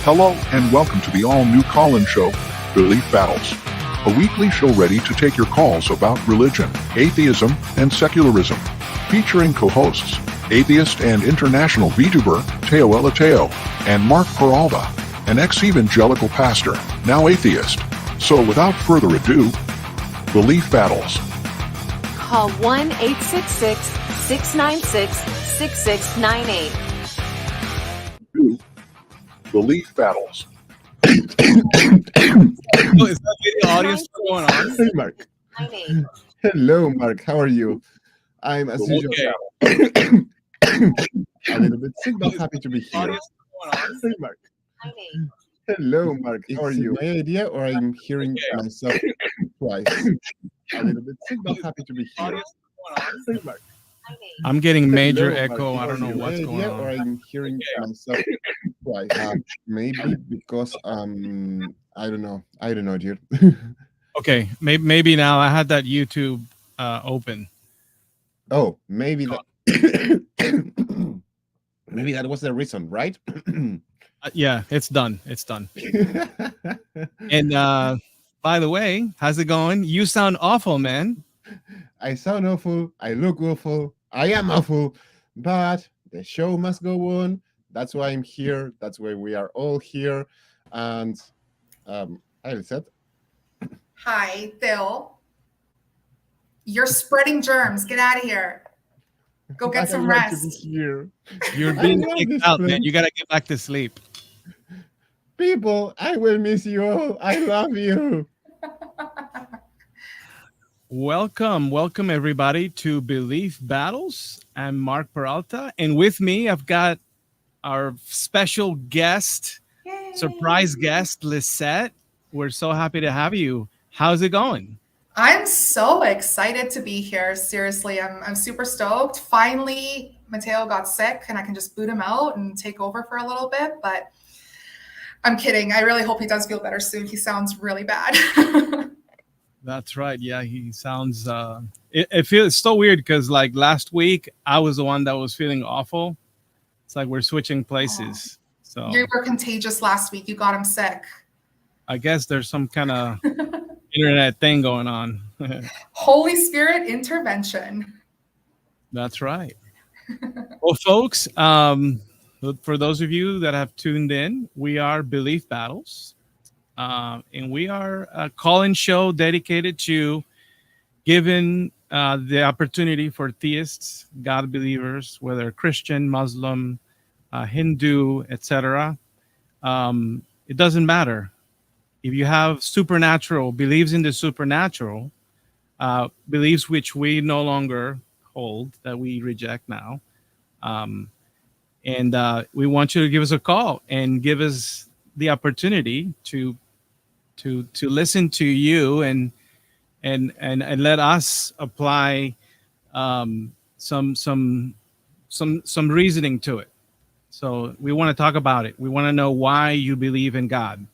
Hello and welcome to the all-new call-in show, Belief Battles, a weekly show ready to take your calls about religion, atheism, and secularism, featuring co-hosts, atheist and international VTuber Mateo and Mark Peralta, an ex-evangelical pastor, now atheist. So without further ado, Belief Battles. Call 1-866-696-6698. Belief Battles. Oh, is that video audience going on? Hey, Mark. Hello, Mark. How are you? I'm as usual. A little bit sick, but happy to be here. Hey, Mark. Hello, Mark. How are you? My idea, or I'm hearing myself twice. A little bit sick, but happy to be here. Hey, Mark. I'm getting major Hello, echo. Mark. I don't know what's going Or on. I'm hearing myself twice. Maybe because I don't know, dude. Okay, maybe now I had that YouTube open. Oh, maybe that. Maybe that was the reason, right? Yeah, it's done. It's done. And by the way, how's it going? You sound awful, man. I sound awful. I look awful. I am awful. But the show must go on. That's why I'm here. That's why we are all here. And hi, Lisette. Hi, Phil. You're spreading germs. Get out of here. Go get some I like to be rest. here. You're being love kicked this out, place. man. You gotta get back to sleep. People, I will miss you all. I love you. Welcome everybody to Belief Battles. I'm Mark Peralta, and with me I've got our special guest, Yay. surprise guest, Lisette. We're so happy to have you. How's it going? I'm so excited to be here. Seriously, I'm super stoked. Finally, Mateo got sick and I can just boot him out and take over for a little bit. But I'm kidding. I really hope he does feel better soon. He sounds really bad. That's right. Yeah, he sounds. It feels so weird because like last week I was the one that was feeling awful. It's like we're switching places. So You were contagious last week. You got him sick. I guess there's some kind of internet thing going on. Holy Spirit intervention. That's right. Well, folks, for those of you that have tuned in, we are Belief Battles. And we are a call-in show dedicated to giving the opportunity for theists, God believers, whether Christian, Muslim, Hindu, etc. It doesn't matter. If you have supernatural, believes in the supernatural, beliefs which we no longer hold, that we reject now, and we want you to give us a call and give us the opportunity to listen to you and let us apply some reasoning to it. So we want to talk about it. We want to know why you believe in God.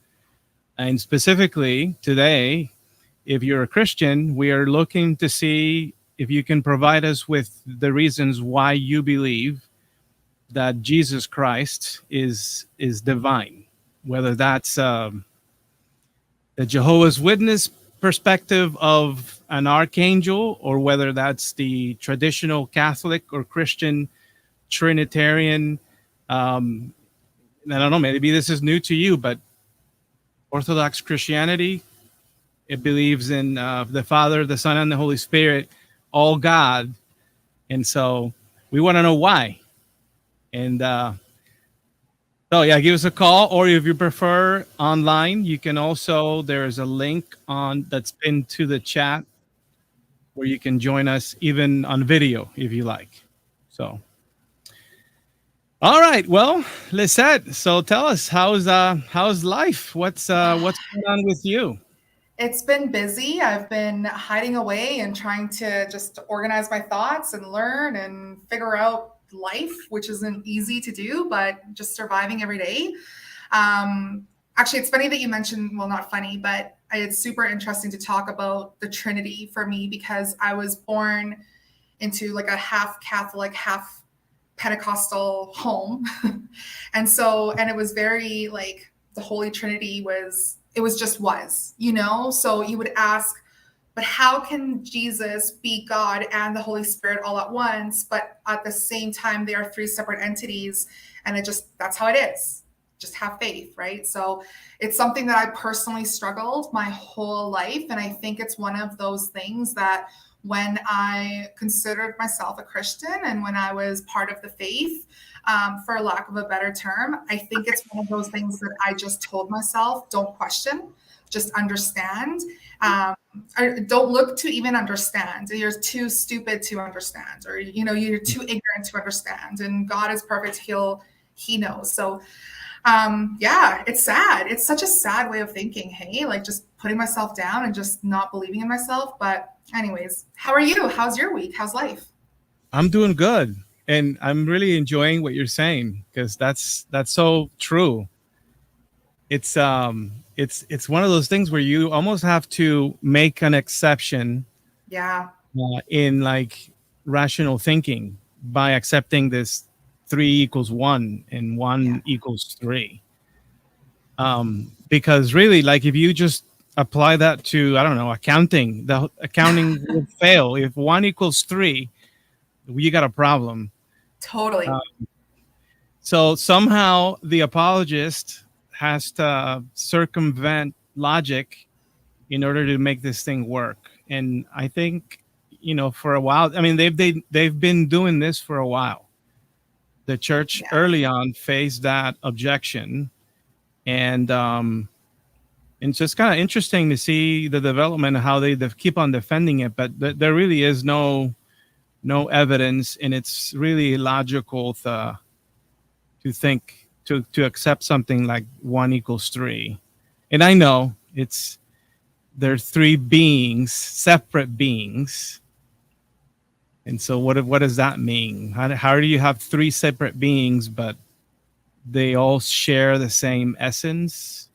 And specifically today, if you're a Christian, we are looking to see if you can provide us with the reasons why you believe that Jesus Christ is divine, whether that's the Jehovah's Witness perspective of an archangel, or whether that's the traditional Catholic or Christian Trinitarian. I don't know, maybe this is new to you, but Orthodox Christianity, it believes in the Father, the Son, and the Holy Spirit, all God. And so we want to know why. And so yeah, give us a call, or if you prefer online, you can also, there's a link on that's pinned to the chat where you can join us even on video if you like. So, all right, well, Lisette, so tell us how's life? What's going on with you? It's been busy. I've been hiding away and trying to just organize my thoughts and learn and figure out life, which isn't easy to do, but just surviving every day. Actually, it's funny that you mentioned, well, not funny, but it's super interesting to talk about the Trinity for me, because I was born into like a half Catholic, half Pentecostal home. And it was very like the Holy Trinity was just, you know? So you would ask, but how can Jesus be God and the Holy Spirit all at once, but at the same time they are three separate entities? And that's how it is. Just have faith, right? So it's something that I personally struggled my whole life. And I think it's one of those things that when I considered myself a Christian and when I was part of the faith, for lack of a better term, I think it's one of those things that I just told myself, don't question, just understand. Don't look to even understand. You're too stupid to understand, or, you know, you're too ignorant to understand. And God is perfect. He knows. So yeah, it's sad. It's such a sad way of thinking. Hey, like just putting myself down and just not believing in myself. But anyways, how are you? How's your week? How's life? I'm doing good. And I'm really enjoying what you're saying, because that's so true. It's one of those things where you almost have to make an exception, in like rational thinking, by accepting this 3 = 1 and 1 = 3. Because really, like, if you just apply that to, I don't know, accounting, the accounting would fail. If 1 = 3, you got a problem. Totally. So somehow the apologist has to circumvent logic in order to make this thing work. And I think, you know, for a while, I mean, they've been doing this for a while. The church early on faced that objection, and it's just kind of interesting to see the development of how they keep on defending it. But there really is no evidence, and it's really illogical to think to accept something like 1 = 3. And I know they're 3 beings, separate beings. And so what does that mean? How do you have 3 separate beings, but they all share the same essence?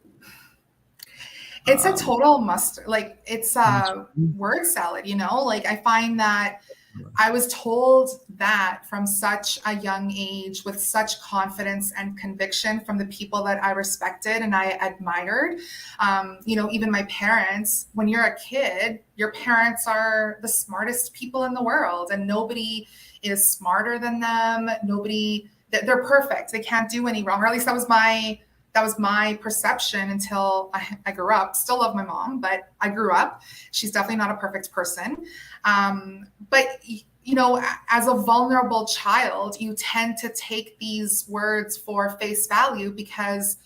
It's a total must, like, it's a word salad, you know? Like, I find that I was told that from such a young age with such confidence and conviction from the people that I respected and I admired. You know, even my parents, when you're a kid, your parents are the smartest people in the world, and nobody is smarter than them. They're perfect. They can't do any wrong, or at least that was my perception until I grew up. Still love my mom, but I grew up. She's definitely not a perfect person. But, you know, as a vulnerable child, you tend to take these words for face value, because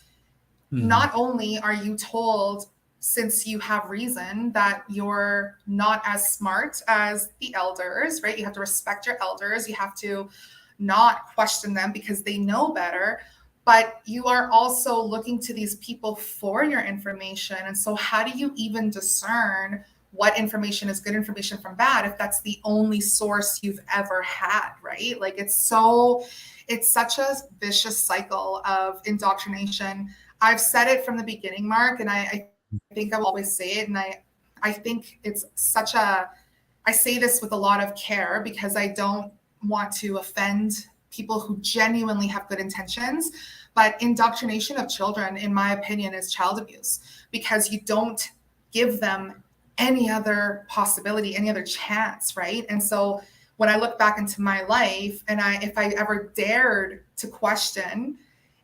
not only are you told, since you have reason, that you're not as smart as the elders, right? You have to respect your elders. You have to not question them because they know better. But you are also looking to these people for your information. And so how do you even discern what information is good information from bad if that's the only source you've ever had, right? Like, it's such a vicious cycle of indoctrination. I've said it from the beginning, Mark, and I think I will always say it. And I think it's I say this with a lot of care, because I don't want to offend people who genuinely have good intentions. But indoctrination of children, in my opinion, is child abuse, because you don't give them any other possibility, any other chance, right? And so when I look back into my life, and if I ever dared to question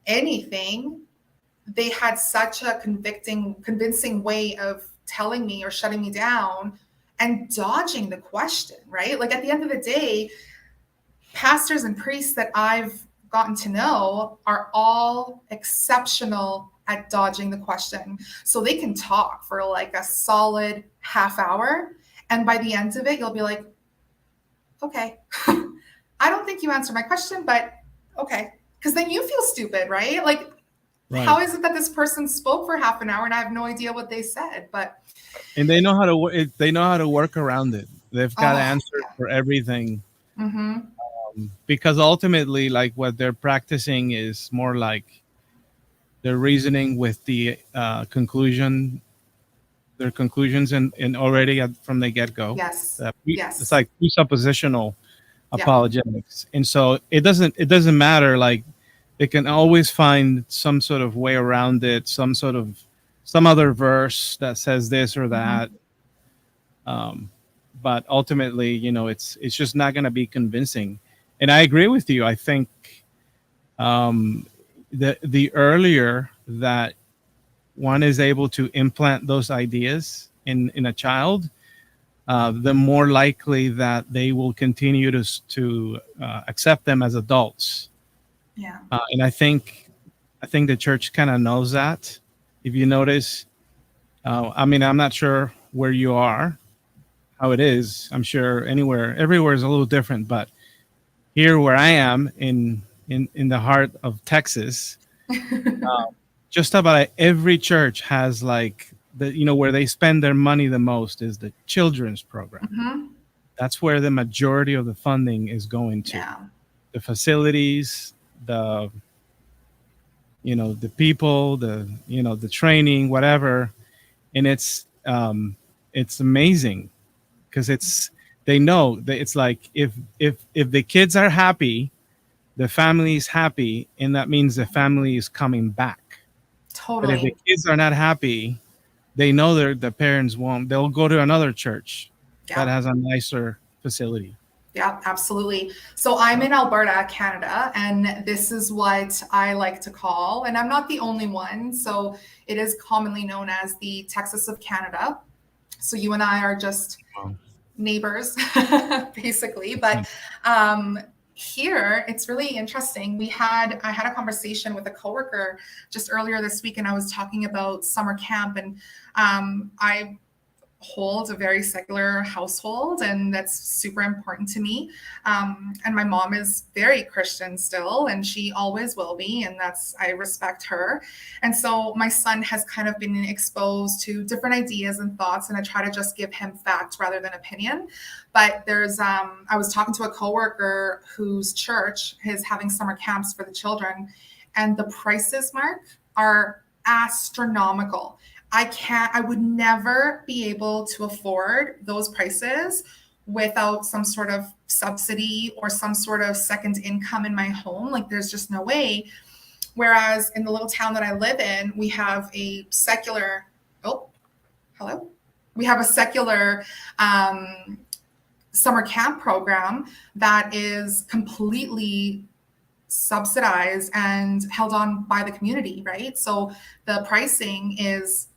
anything, they had such a convincing way of telling me or shutting me down and dodging the question, right? Like, at the end of the day, pastors and priests that I've gotten to know are all exceptional at dodging the question. So they can talk for like a solid half hour, and by the end of it, you'll be like, okay, I don't think you answered my question, but okay. Because then you feel stupid, right? Like, how is it that this person spoke for half an hour and I have no idea what they said? And they know how to work around it. They've got answers for everything. Because ultimately, like, what they're practicing is more like they're reasoning with the conclusions and already from the get-go. Yes. It's like presuppositional apologetics. And so it doesn't matter, like, they can always find some sort of way around it, some other verse that says this or that. But ultimately, it's just not going to be convincing. And I agree with you. I think the earlier that one is able to implant those ideas in a child, the more likely that they will continue to accept them as adults. Yeah. And I think the church kind of knows that. If you notice, I mean, I'm not sure where you are, how it is. I'm sure everywhere is a little different. But here, where I am in the heart of Texas, just about every church has like where they spend their money the most is the children's program. Mm-hmm. That's where the majority of the funding is going to. Yeah. The facilities, the people, the training, whatever. And it's amazing because they know that it's like if the kids are happy, the family is happy, and that means the family is coming back. Totally. But if the kids are not happy, they know the parents won't. They'll go to another church that has a nicer facility. Yeah, absolutely. So I'm in Alberta, Canada, and this is what I like to call, and I'm not the only one, so it is commonly known as the Texas of Canada. So you and I are just neighbors, basically. But here, it's really interesting. I had a conversation with a coworker just earlier this week, and I was talking about summer camp, and I hold a very secular household, and that's super important to me. And my mom is very Christian still, and she always will be, and I respect her. And so my son has kind of been exposed to different ideas and thoughts, and I try to just give him fact rather than opinion. But I was talking to a coworker whose church is having summer camps for the children, and the prices, Mark, are astronomical. I would never be able to afford those prices without some sort of subsidy or some sort of second income in my home. Like, there's just no way. Whereas in the little town that I live in, we have a secular, we have a secular summer camp program that is completely subsidized and held on by the community, right? So the pricing is,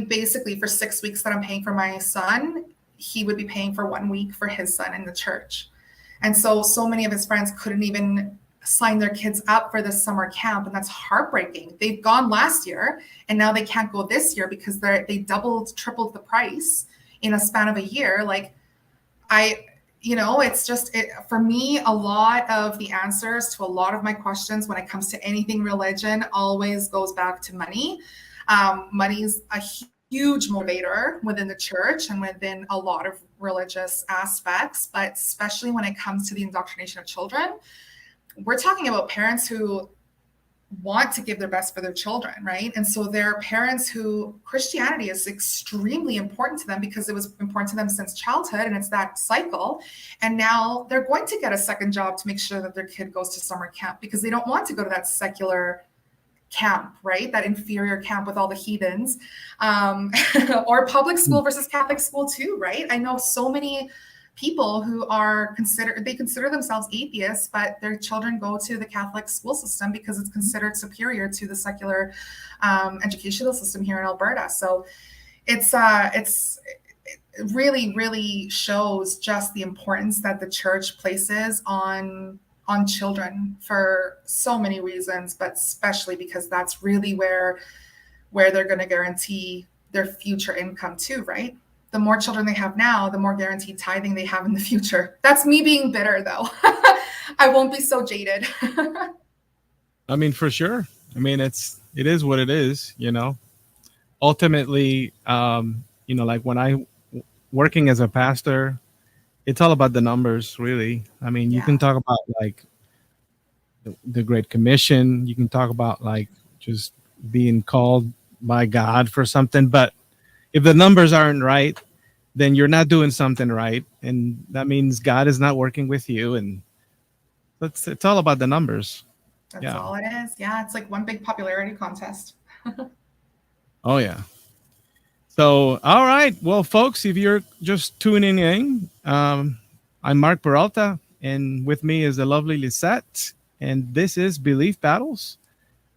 basically for 6 weeks that I'm paying for my son, he would be paying for 1 week for his son in the church. And so many of his friends couldn't even sign their kids up for this summer camp. And that's heartbreaking. They've gone last year and now they can't go this year because they tripled the price in a span of a year. Like, it's just for me, a lot of the answers to a lot of my questions when it comes to anything religion always goes back to money. Money's a huge motivator within the church and within a lot of religious aspects, but especially when it comes to the indoctrination of children, we're talking about parents who want to give their best for their children, right? And so they're parents who Christianity is extremely important to them because it was important to them since childhood, and it's that cycle. And now they're going to get a second job to make sure that their kid goes to summer camp because they don't want to go to that secular camp, right? That inferior camp with all the heathens, or public school versus Catholic school too, right? I know so many people who consider themselves atheists, but their children go to the Catholic school system because it's considered superior to the secular educational system here in Alberta. So it really, really shows just the importance that the church places on children for so many reasons, but especially because that's really where they're going to guarantee their future income too, right? The more children they have now, the more guaranteed tithing they have in the future. That's me being bitter, though. I won't be so jaded. For sure. It is what it is, Ultimately, like when I working as a pastor, it's all about the numbers, really. You can talk about like the Great Commission. You can talk about like just being called by God for something. But if the numbers aren't right, then you're not doing something right. And that means God is not working with you. And it's all about the numbers. That's all it is. Yeah, it's like one big popularity contest. Oh, yeah. So, all right. Well, folks, if you're just tuning in, I'm Mark Peralta, and with me is the lovely Lisette, and this is Belief Battles.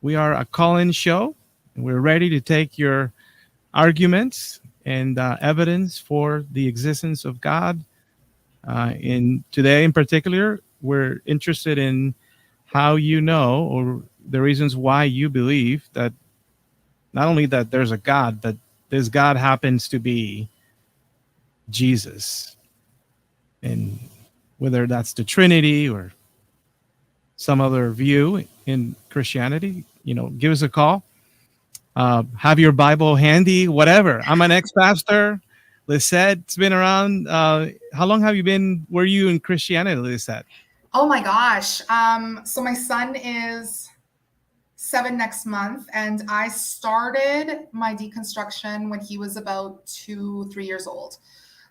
We are a call-in show, and we're ready to take your arguments and evidence for the existence of God. In today, in particular, we're interested in how you know, or the reasons why you believe that not only that there's a God, but this God happens to be Jesus. And whether that's the Trinity or some other view in Christianity, give us a call. Have your Bible handy, whatever. I'm an ex-pastor. Lisette's been around. How long were you in Christianity, Lisette? Oh my gosh. So my son is 7 next month, and I started my deconstruction when he was about 2-3 years old.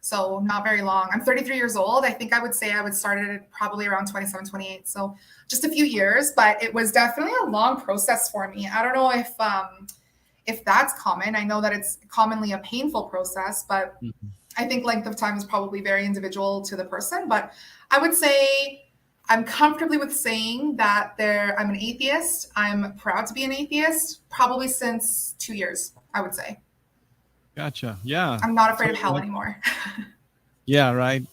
So not very long. I'm 33 years old. I think I would say I would started it probably around 27, 28. So just a few years, but it was definitely a long process for me. I don't know if that's common. I know that it's commonly a painful process, but I think length of time is probably very individual to the person. But I would say I'm comfortably with saying that I'm an atheist. I'm proud to be an atheist, probably since 2 years, I would say. Gotcha. Yeah. I'm not afraid of hell anymore. Yeah, right.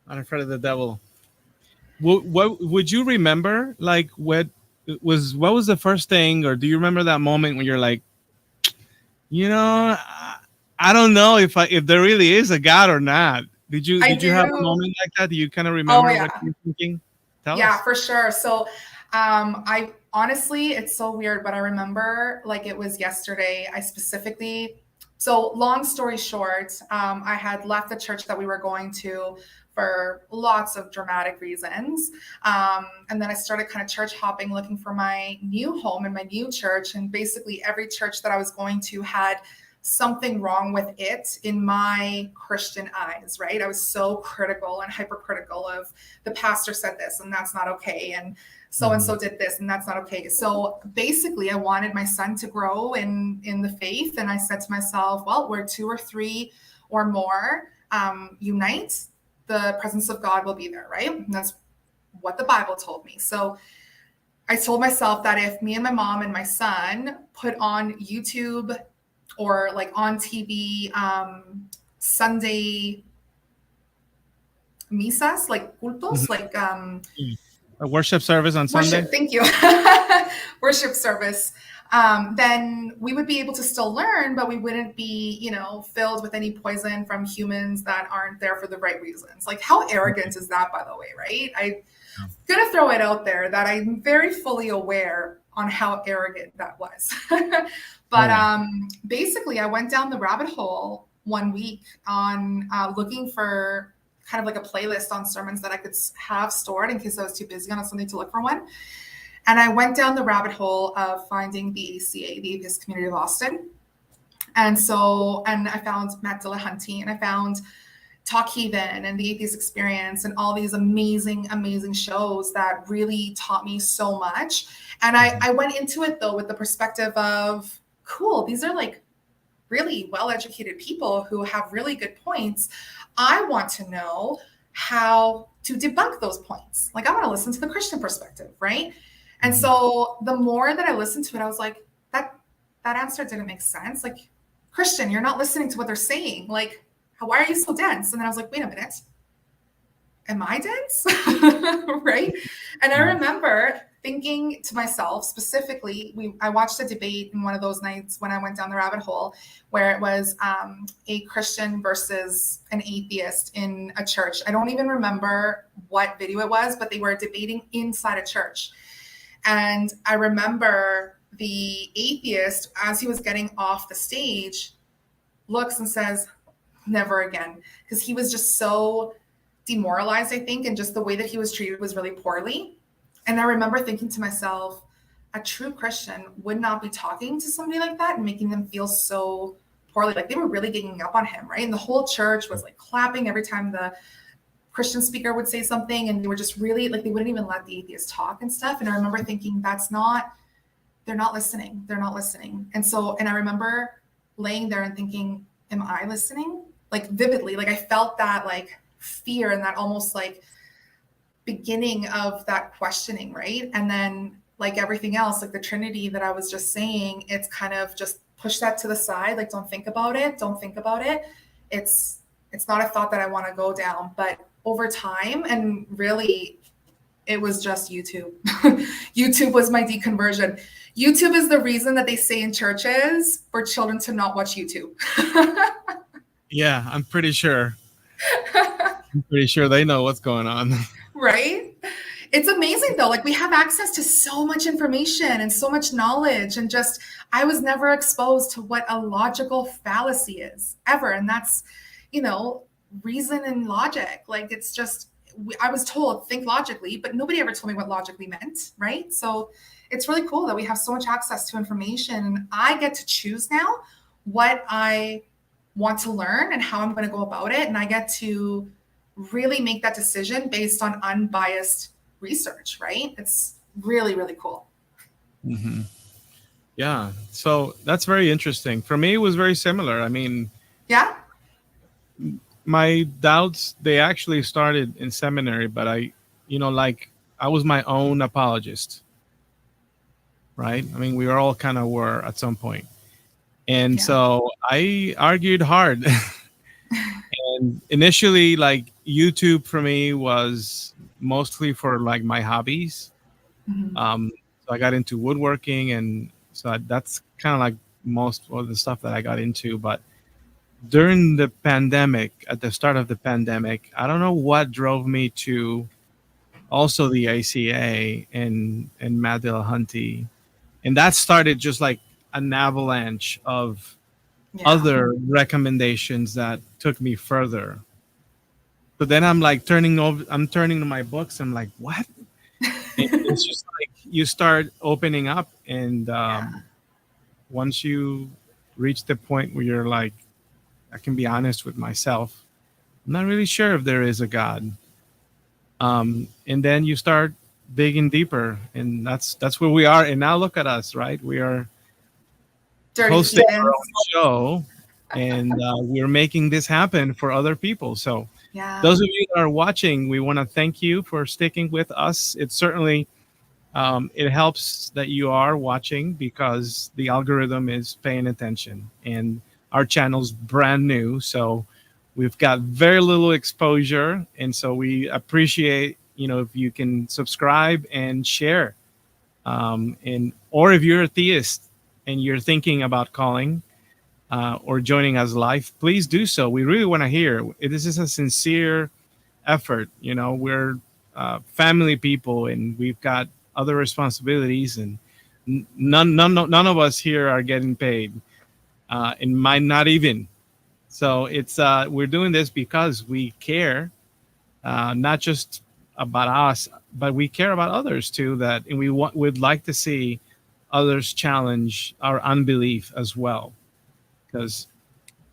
Not afraid of the devil. What would you remember? Like, what was the first thing, or do you remember that moment when you're like, I don't know if there really is a God or not? Did you have a moment like that? Do you kind of remember what you were thinking? Tell us. For sure. So I honestly, it's so weird, but I remember like it was yesterday. So long story short, I had left the church that we were going to for lots of dramatic reasons. And then I started kind of church hopping, looking for my new home and my new church. And basically every church that I was going to had something wrong with it in my Christian eyes, right? I was so critical and hypercritical of the pastor said this and that's not okay. And so-and-so did this and that's not okay. So basically I wanted my son to grow in the faith. And I said to myself, well, where 2 or 3 or more unite, the presence of God will be there, right? And that's what the Bible told me. So I told myself that if me and my mom and my son put on YouTube or like on TV, Sunday misas, like cultos, like a worship service on Sunday. Thank you. Worship service. Then we would be able to still learn, but we wouldn't be, filled with any poison from humans that aren't there for the right reasons. Like, how arrogant is that, by the way, right? I'm going to throw it out there that I'm very fully aware on how arrogant that was. But basically, I went down the rabbit hole one week on looking for kind of like a playlist on sermons that I could have stored in case I was too busy on a Sunday to look for one. And I went down the rabbit hole of finding the ACA, the Atheist Community of Austin. And I found Matt Dillahunty, and I found Talk Heathen and the Atheist Experience and all these amazing, amazing shows that really taught me so much. And I went into it though with the perspective of, cool, these are like really well-educated people who have really good points. I want to know how to debunk those points. Like, I want to listen to the Christian perspective, right? And so the more that I listened to it, I was like, that answer didn't make sense. Like, Christian, you're not listening to what they're saying. Like, why are you so dense? And then I was like, wait a minute. Am I dense? Right? And I remember thinking to myself, specifically, I watched a debate in one of those nights when I went down the rabbit hole, where it was a Christian versus an atheist in a church. I don't even remember what video it was, but they were debating inside a church. And I remember the atheist, as he was getting off the stage, looks and says, never again. Because he was just so demoralized, I think, and just the way that he was treated was really poorly. And I remember thinking to myself, a true Christian would not be talking to somebody like that and making them feel so poorly. Like, they were really ganging up on him, right? And the whole church was like clapping every time the Christian speaker would say something and they were just really like, they wouldn't even let the atheist talk and stuff. And I remember thinking, they're not listening. They're not listening. And I remember laying there and thinking, am I listening? Like vividly, like I felt that like fear and that almost like beginning of that questioning, right? And then like everything else, like the Trinity that I was just saying, it's kind of just push that to the side. Like, don't think about it. Don't think about it. It's not a thought that I want to go down, but over time, and really it was just YouTube. YouTube was my deconversion. YouTube is the reason that they say in churches for children to not watch YouTube. Yeah, I'm pretty sure. I'm pretty sure they know what's going on. Right? It's amazing though. Like we have access to so much information and so much knowledge, and just I was never exposed to what a logical fallacy is ever. And that's, reason and logic. Like it's just, I was told think logically, but nobody ever told me what logically meant, right? So it's really cool that we have so much access to information, and I get to choose now what I want to learn and how I'm going to go about it. And I get to really make that decision based on unbiased research, right? It's really, really cool. Mm-hmm. Yeah. So that's very interesting. For me, it was very similar. I mean, yeah, my doubts, they actually started in seminary, but I was my own apologist, right? I mean, we all kind of were at some point. And so I argued hard. And initially, like YouTube for me was mostly for like my hobbies. Mm-hmm. So I got into woodworking, and so that's kind of like most of the stuff that I got into. But during the pandemic, at the start of the pandemic, I don't know what drove me to also the ICA and Matt Dillahunty. And that started just like an avalanche of other recommendations that took me further. But then I'm like turning to my books. I'm like, what? It's just like you start opening up, and once you reach the point where you're like, I can be honest with myself, I'm not really sure if there is a God. And then you start digging deeper, and that's where we are. And now look at us, right? We are hosting our own show, and we're making this happen for other people. So those of you that are watching, we want to thank you for sticking with us. It's certainly it helps that you are watching, because the algorithm is paying attention, and our channel's brand new, so we've got very little exposure. And so we appreciate, if you can subscribe and share, or if you're a theist and you're thinking about calling or joining us live, please do so. We really want to hear. This is a sincere effort. We're family people, and we've got other responsibilities, and none of us here are getting paid, and might not even. So it's we're doing this because we care, not just about us, but we care about others too. And we'd like to see others challenge our unbelief as well, because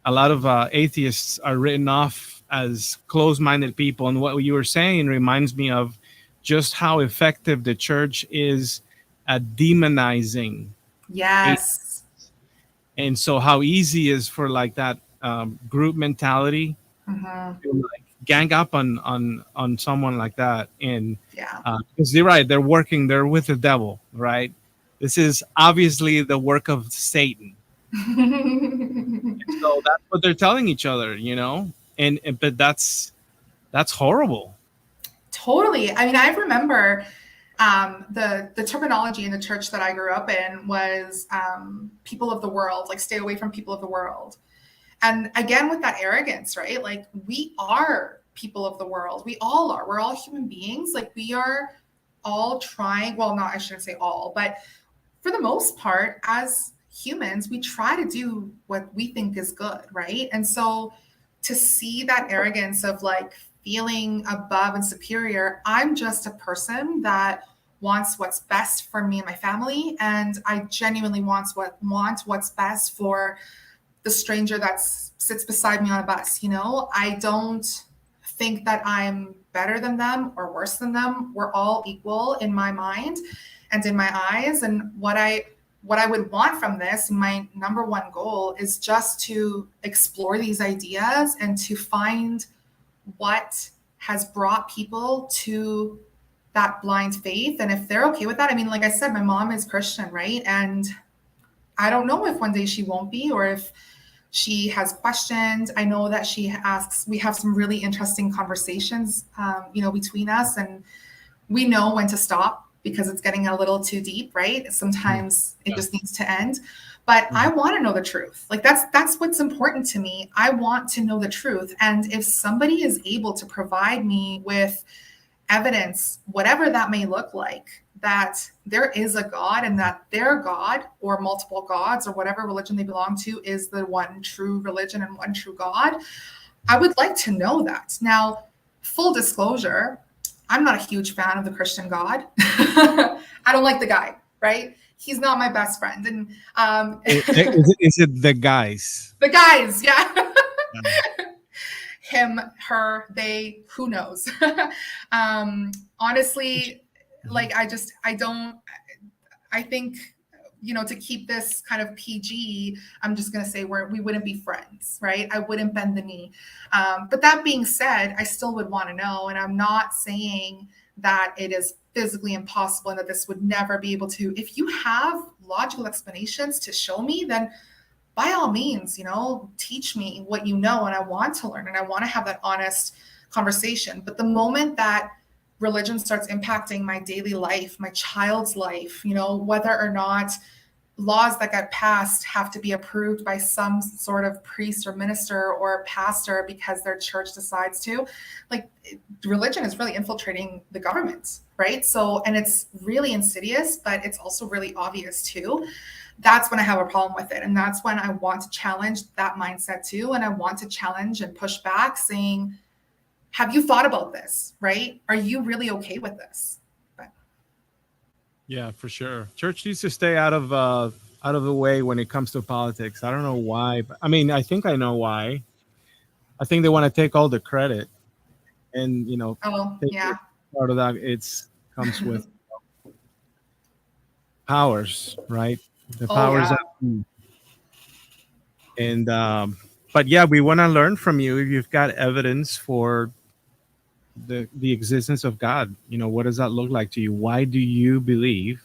a lot of atheists are written off as closed-minded people. And what you were saying reminds me of just how effective the church is at demonizing. Yes. And so how easy is for like that group mentality to like gang up on someone like that. And because you're right, they're with the devil, right? This is obviously the work of Satan. So that's what they're telling each other, but that's horrible. Totally. I mean, I remember the terminology in the church that I grew up in was people of the world, like stay away from people of the world. And again, with that arrogance, right? Like we are people of the world. We all are. We're all human beings. Like we are all trying, well, not, I shouldn't say all, but for the most part, as humans, we try to do what we think is good, right? And so to see that arrogance of like feeling above and superior, I'm just a person that wants what's best for me and my family, and I genuinely want what's best for the stranger that sits beside me on a bus. I don't think that I'm better than them or worse than them. We're all equal in my mind and in my eyes. And what I would want from this, my number one goal, is just to explore these ideas and to find what has brought people to that blind faith. And if they're okay with that, I mean, like I said, my mom is Christian, right? And I don't know if one day she won't be, or if she has questions. I know that she asks, we have some really interesting conversations, between us, and we know when to stop because it's getting a little too deep, right? Sometimes it just needs to end. But I want to know the truth. Like that's what's important to me. I want to know the truth. And if somebody is able to provide me with evidence, whatever that may look like, that there is a God and that their God or multiple gods or whatever religion they belong to is the one true religion and one true God, I would like to know that. Now, full disclosure, I'm not a huge fan of the Christian God. I don't like the guy, right? He's not my best friend. And is it the guys? The guys, yeah. Him, her, they, who knows? Honestly, like I think, to keep this kind of PG, I'm just going to say we wouldn't be friends, right? I wouldn't bend the knee. But that being said, I still would want to know. And I'm not saying that it is physically impossible and that this would never be able to. If you have logical explanations to show me, then by all means, teach me what you know. And I want to learn and I want to have that honest conversation. But the moment that religion starts impacting my daily life, my child's life, whether or not laws that get passed have to be approved by some sort of priest or minister or pastor because their church decides to, like, religion is really infiltrating the government, right? So, and it's really insidious, but it's also really obvious too. That's when I have a problem with it. And that's when I want to challenge that mindset too. And I want to challenge and push back saying, have you thought about this, right? Are you really okay with this? Yeah, for sure. Church needs to stay out of the way when it comes to politics. I don't know why, but I mean, I think I know why. I think they want to take all the credit, and part of that comes with powers, right? The powers and but yeah, we want to learn from you if you've got evidence for the existence of God. What does that look like to you? Why do you believe?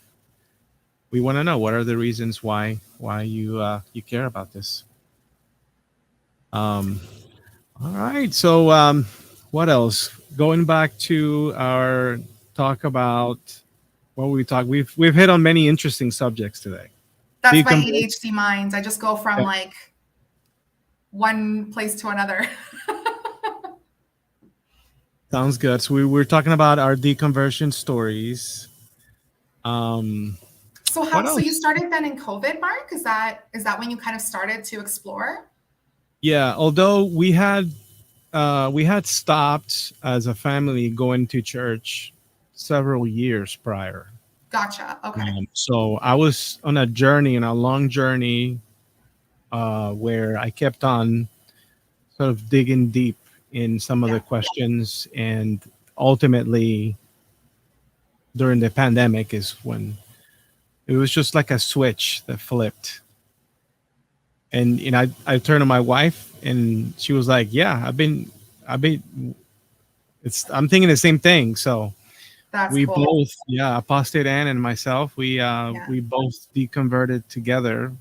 We want to know what are the reasons why you care about this. All right. So what else? Going back to our talk about what we talk. We've hit on many interesting subjects today. That's my ADHD mind. I just go from like one place to another. Sounds good. So we were talking about our deconversion stories. So you started then in COVID, Mark? Is that when you kind of started to explore? Yeah, although we had stopped as a family going to church several years prior. Gotcha. Okay. So I was on a long journey, where I kept on sort of digging deep in some of the questions, and ultimately during the pandemic is when it was just like a switch that flipped. And I turned to my wife and she was like, yeah, I'm thinking the same thing. So we both, Apostate Ann and myself, we both deconverted together.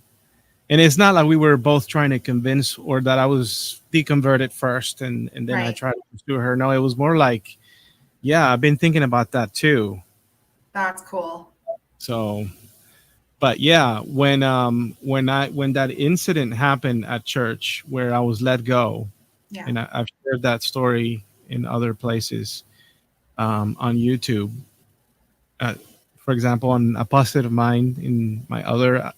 And it's not like we were both trying to convince, or that I was deconverted first and then I tried to pursue her. No, it was more like, I've been thinking about that too. That's cool. So, but when that incident happened at church where I was let go, and I've shared that story in other places, on YouTube. For example, on a positive mind in my other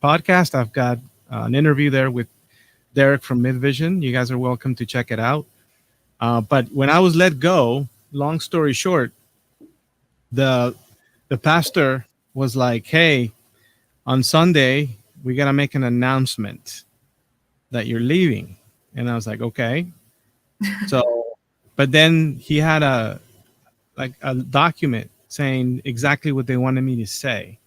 podcast, I've got an interview there with Derek from Midvision. You guys are welcome to check it out. But when I was let go, long story short, the pastor was like, hey, on Sunday, we got to make an announcement that you're leaving. And I was like, okay. So, But then he had a document saying exactly what they wanted me to say.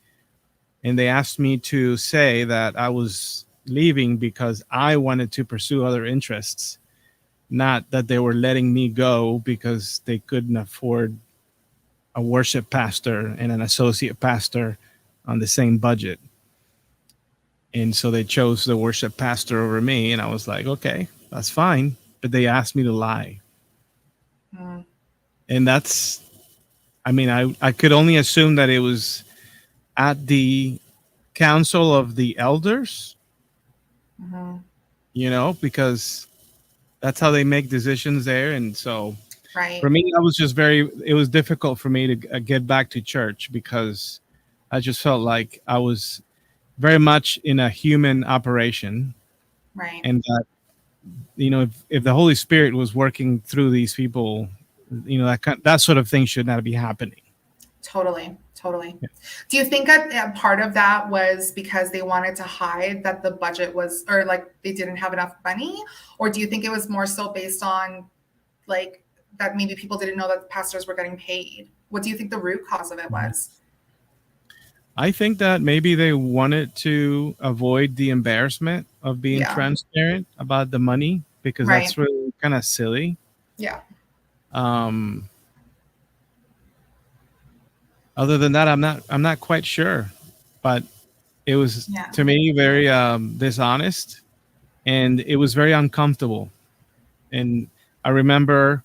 And they asked me to say that I was leaving because I wanted to pursue other interests, not that they were letting me go because they couldn't afford a worship pastor and an associate pastor on the same budget. And so they chose the worship pastor over me. And I was like, okay, that's fine. But they asked me to lie. Mm. And that's, I mean, I could only assume that it was at the council of the elders, Mm-hmm. because that's how they make decisions there. And so Right. for me, it was difficult for me to get back to church because I just felt like I was very much in a human operation. Right. And that, if the Holy Spirit was working through these people, that sort of thing should not be happening. Totally. Yeah. Do you think a part of that was because they wanted to hide that the budget was, or like they didn't have enough money? Or do you think it was more so based on like that maybe people didn't know that pastors were getting paid? What do you think the root cause of it was? I think that maybe they wanted to avoid the embarrassment of being transparent about the money because that's really kind of silly. Yeah. Other than that, I'm not quite sure, but it was to me very dishonest, and it was very uncomfortable. And I remember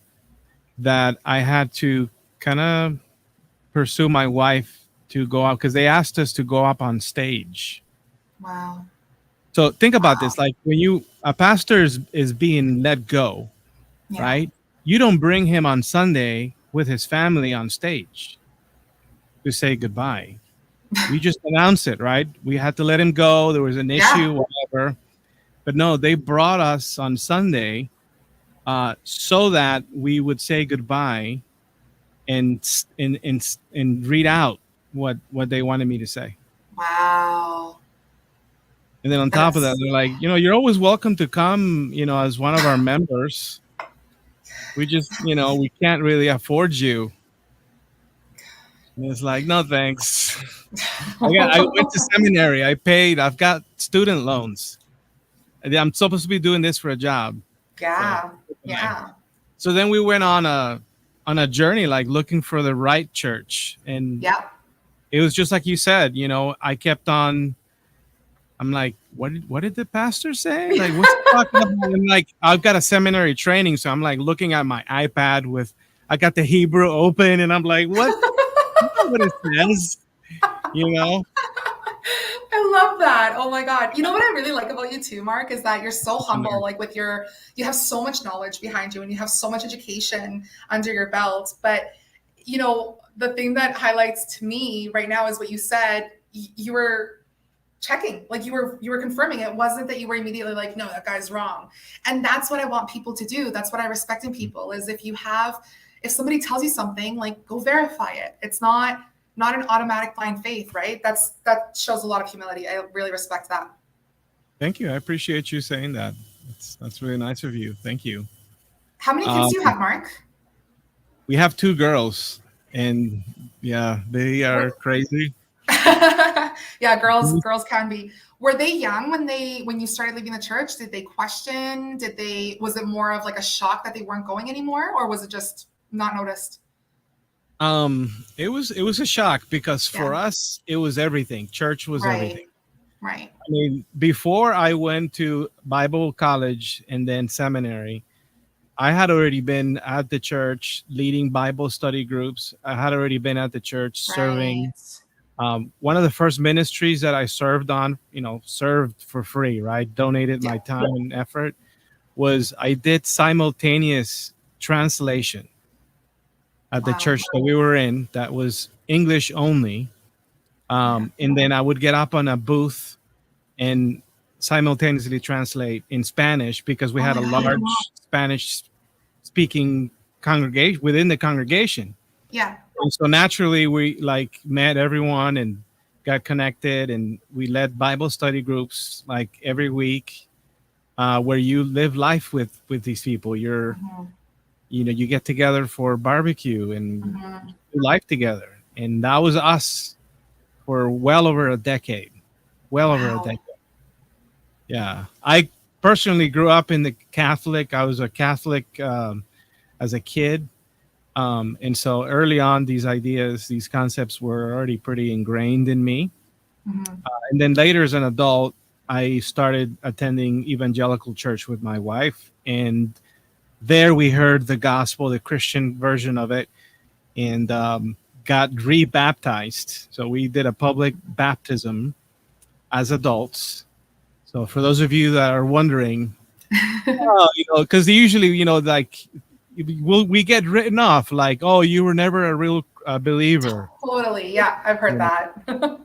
that I had to kind of pursue my wife to go out because they asked us to go up on stage. Wow. So think about this: like when a pastor is being let go, right? You don't bring him on Sunday with his family on stage to say goodbye. You just announce it, right? We had to let him go. There was an issue, whatever. But no, they brought us on Sunday so that we would say goodbye and read out what they wanted me to say. Wow. And then on top of that, they're like, you're always welcome to come, as one of our members. We just, we can't really afford you. And it's like, no, thanks. I went to seminary. I paid. I've got student loans. I'm supposed to be doing this for a job. Yeah. So then we went on a journey, like looking for the right church. And it was just like you said, I kept on. I'm like, what did the pastor say? Like, what's he talking about? And like, I've got a seminary training, so I'm like looking at my iPad I got the Hebrew open, and I'm like, what? What it says, I love that. Oh my God. You know what I really like about you too, Mark, is that you're so humble, like you have so much knowledge behind you and you have so much education under your belt. But, the thing that highlights to me right now is what you said. You were checking, like you were confirming. It wasn't that you were immediately like, no, that guy's wrong. And that's what I want people to do. That's what I respect in people is if somebody tells you something, like go verify it. It's not an automatic blind faith, right? That shows a lot of humility. I really respect that. Thank you. I appreciate you saying that. That's really nice of you. Thank you. How many kids do you have, Mark? We have 2 girls, and they are crazy. Yeah, girls can be. Were they young when you started leaving the church? Did they question? Was it more of like a shock that they weren't going anymore, or was it just not noticed? It was a shock because for us it was everything. Church was everything. Right. I mean, before I went to Bible college and then seminary, I had already been at the church leading Bible study groups. I had already been at the church serving. One of the first ministries that I served on, served for free, right? Donated my time and effort, was I did simultaneous translation at the church that we were in that was English only. And then I would get up on a booth and simultaneously translate in Spanish because we had a large Spanish speaking congregation within the congregation. Yeah. And so naturally we like met everyone and got connected, and we led Bible study groups like every week where you live life with these people. You're you get together for barbecue and Mhm. do life together. And that was us for well over a decade. Well over a Wow. decade. Yeah. I personally grew up in the Catholic. I was a Catholic as a kid. And so early on, these ideas, these concepts were already pretty ingrained in me. Mhm. And then later as an adult, I started attending evangelical church with my wife. And there we heard the gospel, the Christian version of it, and got rebaptized. So we did a public baptism as adults. So for those of you that are wondering, because usually, like we get written off, like, oh, you were never a real believer, Totally. Yeah, I've heard Yeah. that.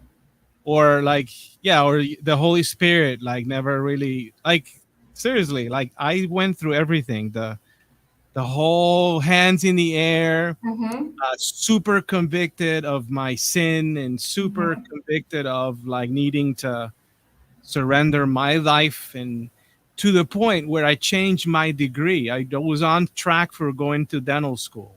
Or like, yeah, or the Holy Spirit, like, never really, like, seriously, like, I went through everything, the whole hands in the air, Hmm. super convicted of my sin and super Hmm. convicted of like needing to surrender my life, and to the point where I changed my degree. I was on track for going to dental school.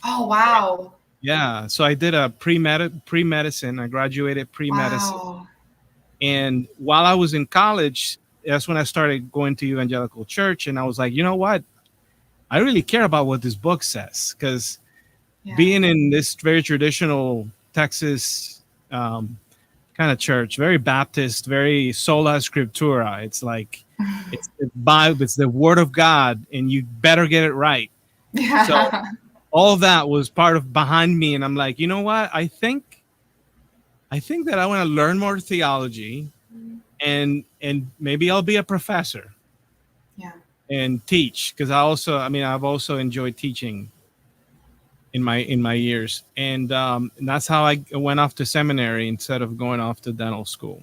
Oh, wow. Yeah, so I did a pre-medicine. I graduated pre-medicine, Wow. and while I was in college, that's when I started going to evangelical church, and I was like, you know what? I really care about what this book says, because Yeah. being in this very traditional Texas kind of church, very Baptist, very sola scriptura. It's like it's the Bible, it's the Word of God, and you better get it right. So Yeah. all that was part of behind me, and I'm like, you know what? I think that I want to learn more theology, and maybe I'll be a professor Yeah. and teach, because I've also enjoyed teaching in my years, and that's how I went off to seminary instead of going off to dental school.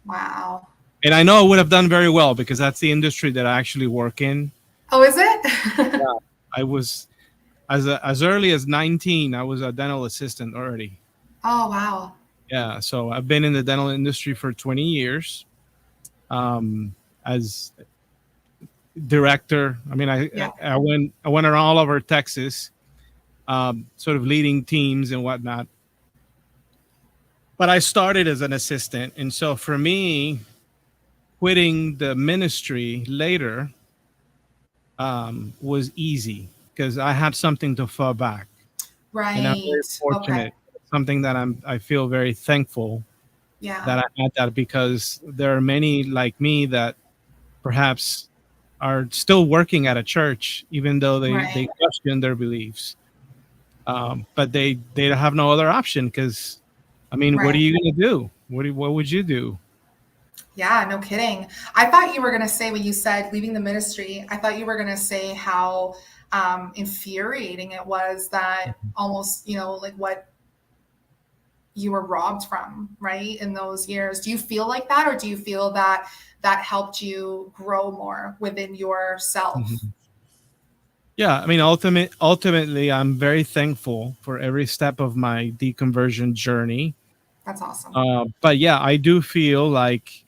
Wow. And I know I would have done very well because that's the industry that I actually work in. Oh, is it? I was as early as 19. I was a dental assistant already. Oh, wow. Yeah, so I've been in the dental industry for 20 years. As director, Yeah. I went around all over Texas, sort of leading teams and whatnot. But I started as an assistant, and so for me, quitting the ministry later was easy because I had something to fall back, and I'm Right. very Okay. fortunate. Something that I feel very thankful Yeah. that I had that, because there are many like me that perhaps are still working at a church even though they Right. question their beliefs, but they have no other option, because what are Right. you going to do? What would you do? Yeah, no kidding. I thought you were going to say, when you said leaving the ministry, I thought you were going to say how infuriating it was, that almost, like what you were robbed from, right? In those years. Do you feel like that, or do you feel that that helped you grow more within yourself? Mhm. Yeah, ultimately, I'm very thankful for every step of my deconversion journey. That's awesome. But yeah, I do feel like,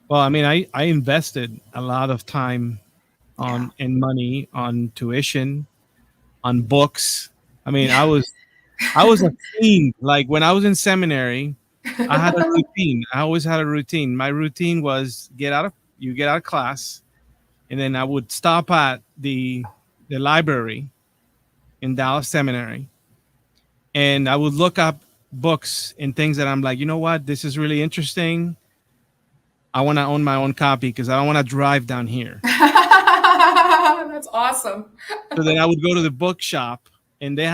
well, I invested a lot of time Yeah. on and money on tuition, on books. I was a fiend. Like when I was in seminary, I had a routine. I always had a routine. My routine was get out of class, and then I would stop at the library in Dallas Seminary, and I would look up books and things that I'm like, you know what, this is really interesting. I want to own my own copy because I don't want to drive down here. That's awesome. So then I would go to the bookshop, and they Oh,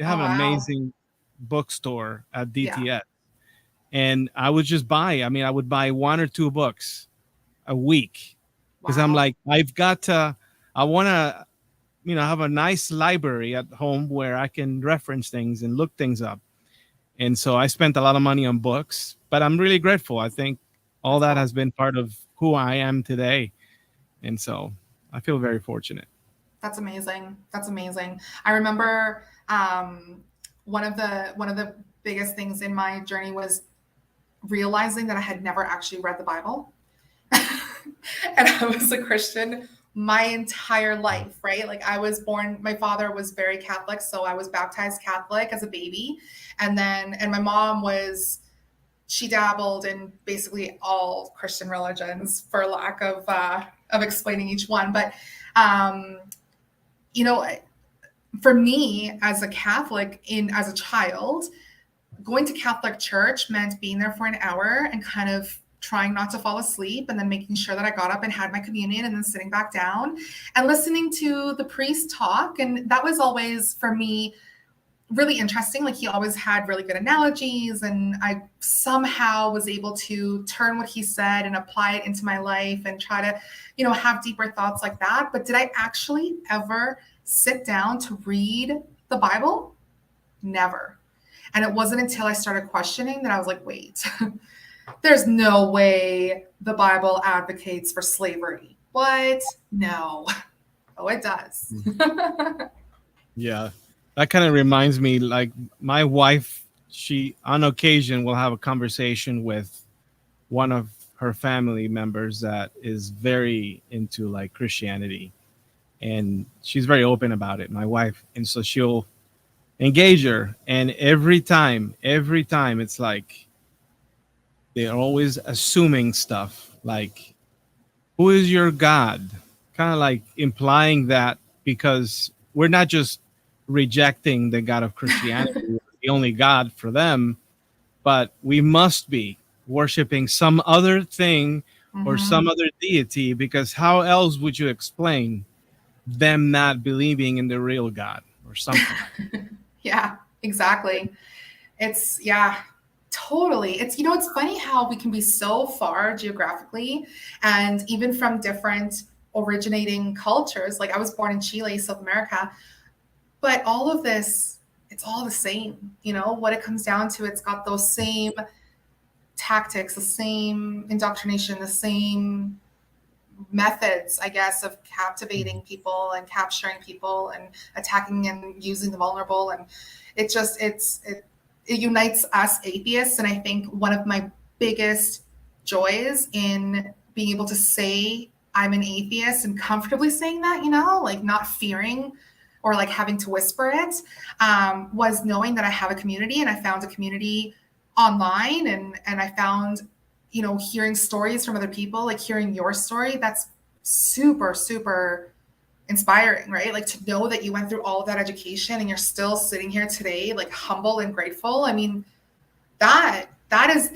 have an wow. amazing bookstore at Yeah. DTS, and I would just buy. I would buy one or two books a week, because I'm Wow. like, I want to, have a nice library at home where I can reference things and look things up. And so I spent a lot of money on books, but I'm really grateful. I think all That's that has awesome. been part of who I am today. And so I feel very fortunate. That's amazing. That's amazing. I remember one of the biggest things in my journey was realizing that I had never actually read the Bible. And I was a Christian my entire life, right? Like I was born, my father was very Catholic, so I was baptized Catholic as a baby. And my mom she dabbled in basically all Christian religions for lack of explaining each one. But, you know, for me as a Catholic as a child, going to Catholic church meant being there for an hour and kind of trying not to fall asleep, and then making sure that I got up and had my communion, and then sitting back down and listening to the priest talk. And that was always for me really interesting. Like he always had really good analogies, and I somehow was able to turn what he said and apply it into my life and try to, you know, have deeper thoughts like that. But did I actually ever sit down to read the Bible? Never. And it wasn't until I started questioning that I was like, wait, there's no way the Bible advocates for slavery. What? No. Oh, it does. Yeah. That kind of reminds me, like my wife, she on occasion will have a conversation with one of her family members that is very into like Christianity, and she's very open about it, my wife. And so she'll engage her, and every time it's like they're always assuming stuff like, who is your God? Kind of like implying that because we're not just rejecting the God of Christianity, the only God for them, but we must be worshiping some other thing or some other deity, because how else would you explain them not believing in the real God or something? Yeah, exactly. It's, yeah, totally. It's, you know, it's funny how we can be so far geographically and even from different originating cultures. Like I was born in Chile, South America, but all of this, it's all the same. You know, what it comes down to, it's got those same tactics, the same indoctrination, the same methods, I guess, of captivating people and capturing people and attacking and using the vulnerable. And it just, it unites us atheists. And I think one of my biggest joys in being able to say I'm an atheist and comfortably saying that, you know, like not fearing or like having to whisper it, was knowing that I have a community, and I found a community online, and I found, you know, hearing stories from other people, like hearing your story, that's super, super inspiring, right? Like to know that you went through all of that education and you're still sitting here today, like humble and grateful. I mean, that is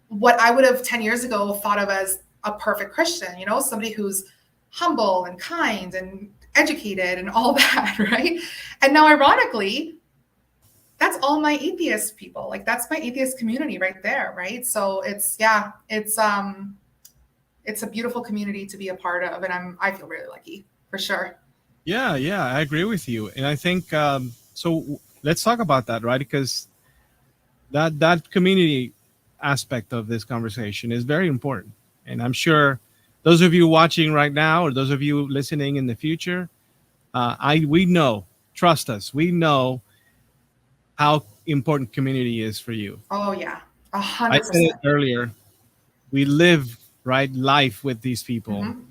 what I would have 10 years ago thought of as a perfect Christian, you know, somebody who's humble and kind and educated and all that, right? And now ironically, that's all my atheist people. Like that's my atheist community right there, right? So it's a beautiful community to be a part of, and I feel really lucky for sure. Yeah, I agree with you, and I think so. Let's talk about that, right? Because that community aspect of this conversation is very important, and I'm sure those of you watching right now, or those of you listening in the future, we know, trust us, we know how important community is for you. Oh yeah, 100%. I said it earlier. We live life with these people, and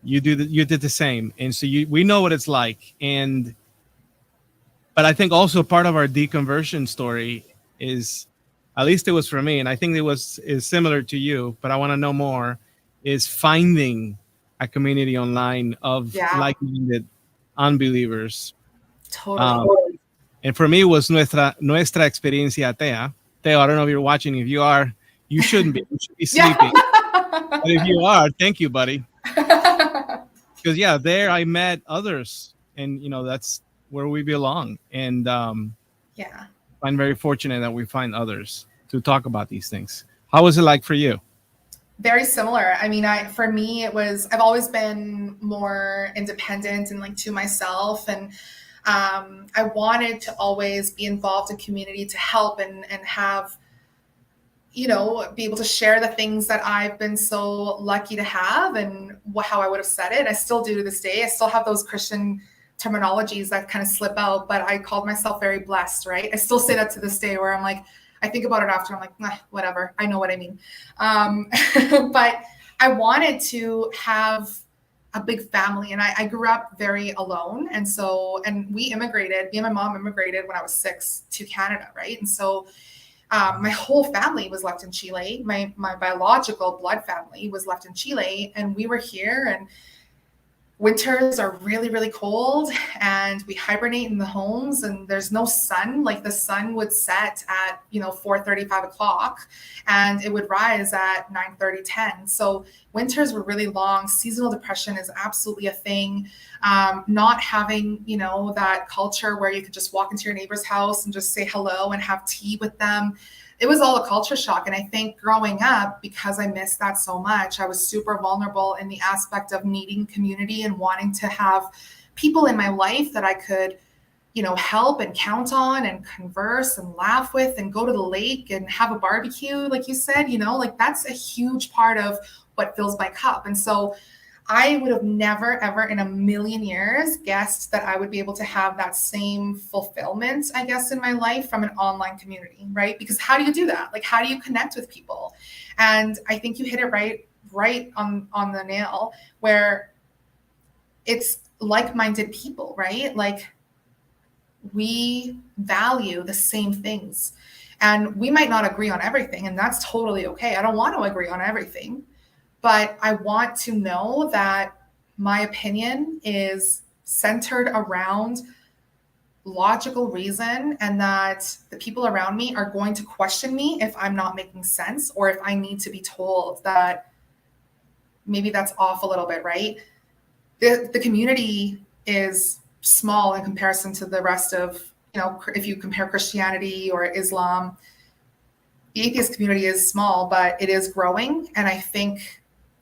you did the same, and so we know what it's like. But I think also part of our deconversion story is, at least it was for me, and I think is similar to you, but I want to know more, is finding a community online of like-minded unbelievers. Totally. And for me, it was nuestra experiencia atea. Teo, I don't know if you're watching. If you are, you shouldn't be. You should be sleeping. But if you are, thank you, buddy. Because there I met others, and you know that's where we belong. And I'm very fortunate that we find others to talk about these things. How was it like for you? Very similar. I mean, for me, I've always been more independent and like to myself, and I wanted to always be involved in community to help and have, you know, be able to share the things that I've been so lucky to have, and how I would have said it. I still do to this day. I still have those Christian terminologies that kind of slip out, but I called myself very blessed, right? I still say that to this day, where I'm like, I think about it after, I'm like, whatever, I know what I mean. But I wanted to have a big family, and I grew up very alone. And we immigrated, me and my mom immigrated when I was 6 to Canada, right? And so my whole family was left in Chile. My biological blood family was left in Chile, and we were here, and winters are really, really cold, and we hibernate in the homes, and there's no sun. Like the sun would set at 4:30, 5 o'clock, and it would rise at 9:30, 10. So winters were really long. Seasonal depression is absolutely a thing. Not having that culture where you could just walk into your neighbor's house and just say hello and have tea with them. It was all a culture shock. And I think growing up, because I missed that so much, I was super vulnerable in the aspect of needing community and wanting to have people in my life that I could, help and count on and converse and laugh with and go to the lake and have a barbecue, like you said, like that's a huge part of what fills my cup. And so I would have never, ever in a million years guessed that I would be able to have that same fulfillment, I guess, in my life from an online community, right? Because how do you do that? Like, how do you connect with people? And I think you hit it right on the nail, where it's like-minded people, right? Like, we value the same things, and we might not agree on everything, and that's totally okay. I don't want to agree on everything. But I want to know that my opinion is centered around logical reason, and that the people around me are going to question me if I'm not making sense, or if I need to be told that maybe that's off a little bit, right? The community is small in comparison to the rest of, if you compare Christianity or Islam, the atheist community is small, but it is growing. And I think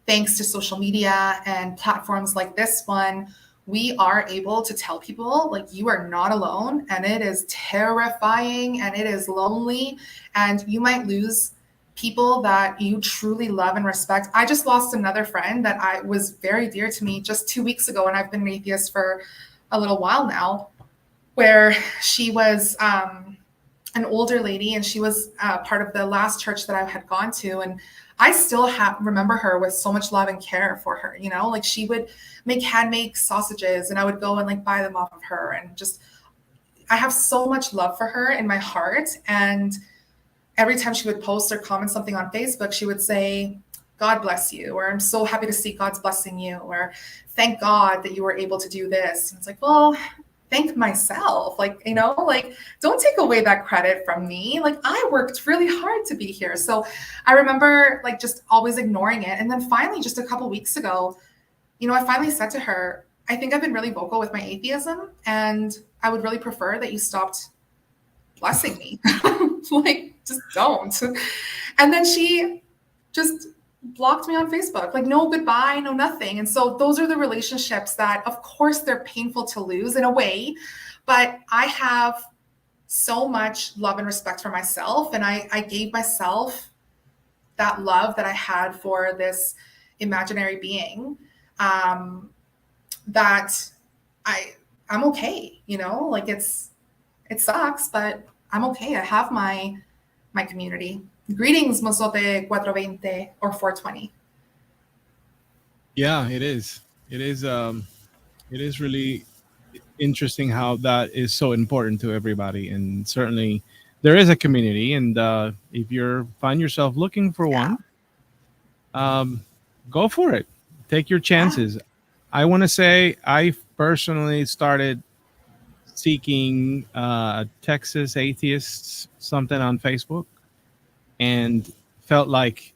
thanks to social media and platforms like this one, we are able to tell people, like, you are not alone, and it is terrifying and it is lonely, and you might lose people that you truly love and respect. I just lost another friend that was very dear to me just 2 weeks ago, and I've been an atheist for a little while now, where she was an older lady, and she was part of the last church that I had gone to, and I still remember her with so much love and care for her. Like, she would make handmade sausages, and I would go and like buy them off of her, and just, I have so much love for her in my heart. And every time she would post or comment something on Facebook, she would say, "God bless you," or "I'm so happy to see God's blessing you," or "Thank God that you were able to do this." And it's like, well, thank myself. Like, don't take away that credit from me. Like, I worked really hard to be here. So I remember like just always ignoring it. And then finally, just a couple weeks ago, I finally said to her, "I think I've been really vocal with my atheism, and I would really prefer that you stopped blessing me." Like, just don't. And then she just blocked me on Facebook, like no goodbye, no nothing. And so those are the relationships that, of course, they're painful to lose in a way, but I have so much love and respect for myself. And I gave myself that love that I had for this imaginary being, that I'm okay, like it sucks, but I'm okay. I have my community. Greetings, Mozote 420 or 420. Yeah, it is. It is. It is really interesting how that is so important to everybody, and certainly there is a community. And if you find yourself looking for one, go for it. Take your chances. Yeah. I want to say I personally started seeking Texas atheists something on Facebook, and felt like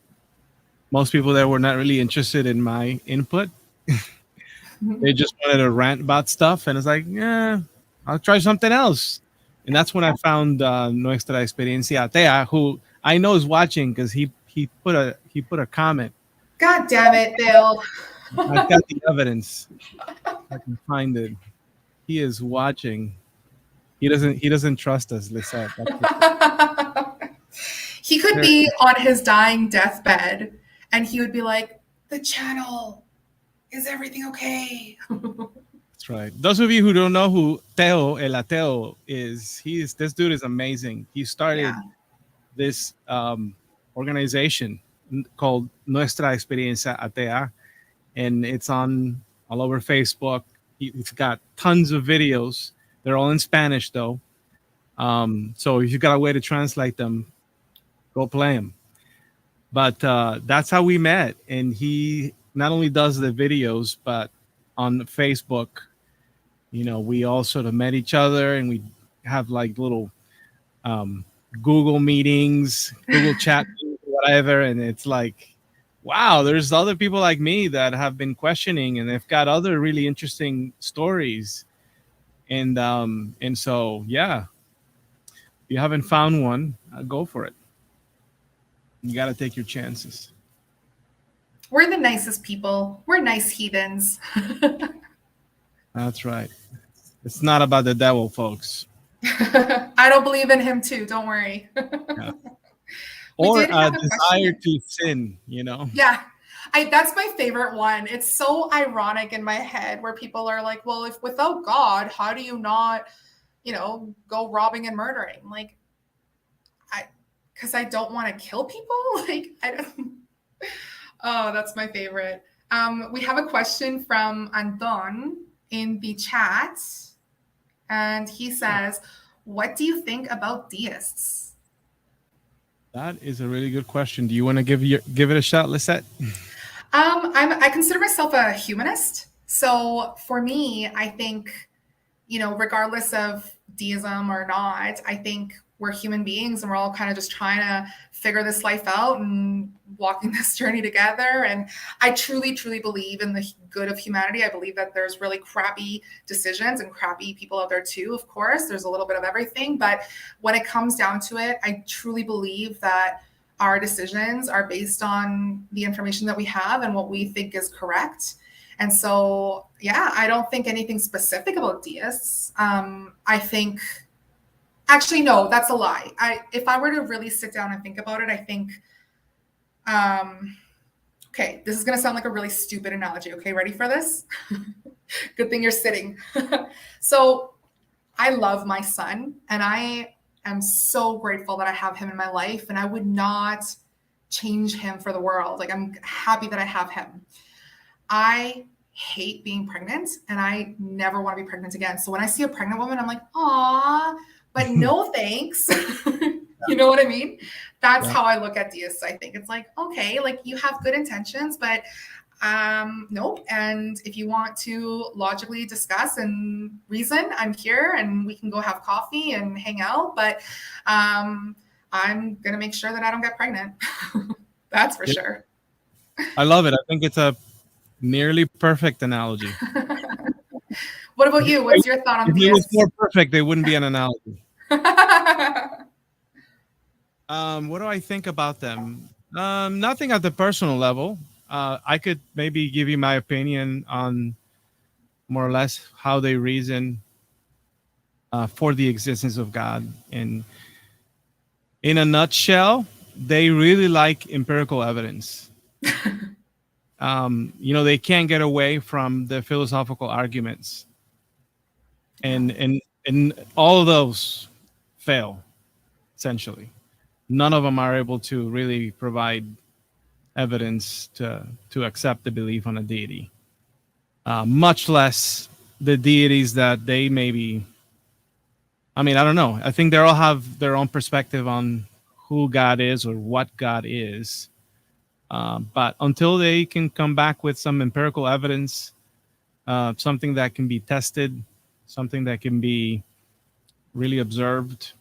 most people there were not really interested in my input. They just wanted to rant about stuff, and it's like, yeah, I'll try something else. And that's when I found Nuestra Experiencia Atea, who I know is watching, because he put a comment. God damn it, Bill! I've got the evidence. I can find it. He is watching. He doesn't trust us, Lisette. He could be on his dying deathbed, and he would be like, "The channel, is everything okay?" That's right. Those of you who don't know who Teo El Ateo is, this dude is amazing. He started this organization called Nuestra Experiencia Atea, and it's on all over Facebook. It's got tons of videos. They're all in Spanish though. So if you got a way to translate them, go play them. But that's how we met. And he not only does the videos, but on Facebook, we all sort of met each other, and we have like little Google meetings, Google chat, whatever. And it's like, wow, there's other people like me that have been questioning, and they've got other really interesting stories. And so, yeah, if you haven't found one, go for it. You got to take your chances. We're the nicest people. We're nice heathens. That's right. It's not about the devil, folks. I don't believe in him too. Don't worry. Yeah. Or a desire to sin, Yeah. That's my favorite one. It's so ironic in my head where people are like, well, if without God, how do you not, go robbing and murdering? Like, because I don't want to kill people. Like, I don't. Oh, that's my favorite. We have a question from Anton in the chat. And he says, what do you think about deists? That is a really good question. Do you want to give it a shot, Lisette? I consider myself a humanist. So for me, I think, regardless of deism or not, I think we're human beings and we're all kind of just trying to figure this life out and walking this journey together. And I truly, truly believe in the good of humanity. I believe that there's really crappy decisions and crappy people out there too. Of course, there's a little bit of everything. But when it comes down to it, I truly believe that our decisions are based on the information that we have and what we think is correct. And so, yeah, I don't think anything specific about deists. I think, actually, no, that's a lie. If I were to really sit down and think about it, I think, okay, this is going to sound like a really stupid analogy. Okay, ready for this? Good thing you're sitting. So I love my son, and I am so grateful that I have him in my life, and I would not change him for the world. Like, I'm happy that I have him. I hate being pregnant, and I never want to be pregnant again. So when I see a pregnant woman, I'm like, aw, but no thanks. You know what I mean? That's how I look at deists. I think it's like, okay, like you have good intentions, but nope. And if you want to logically discuss and reason, I'm here and we can go have coffee and hang out. But I'm going to make sure that I don't get pregnant. That's for sure. I love it. I think it's a nearly perfect analogy. What about you? What's your thought on deists? If it was more perfect, they wouldn't be an analogy. What do I think about them? Nothing at the personal level. I could maybe give you my opinion on more or less how they reason for the existence of God. And in a nutshell, they really like empirical evidence. They can't get away from the philosophical arguments. And all of those fail, essentially. None of them are able to really provide evidence to accept the belief on a deity, much less the deities that they maybe. I mean, I don't know. I think they all have their own perspective on who God is or what God is. But until they can come back with some empirical evidence, something that can be tested, something that can be really observed,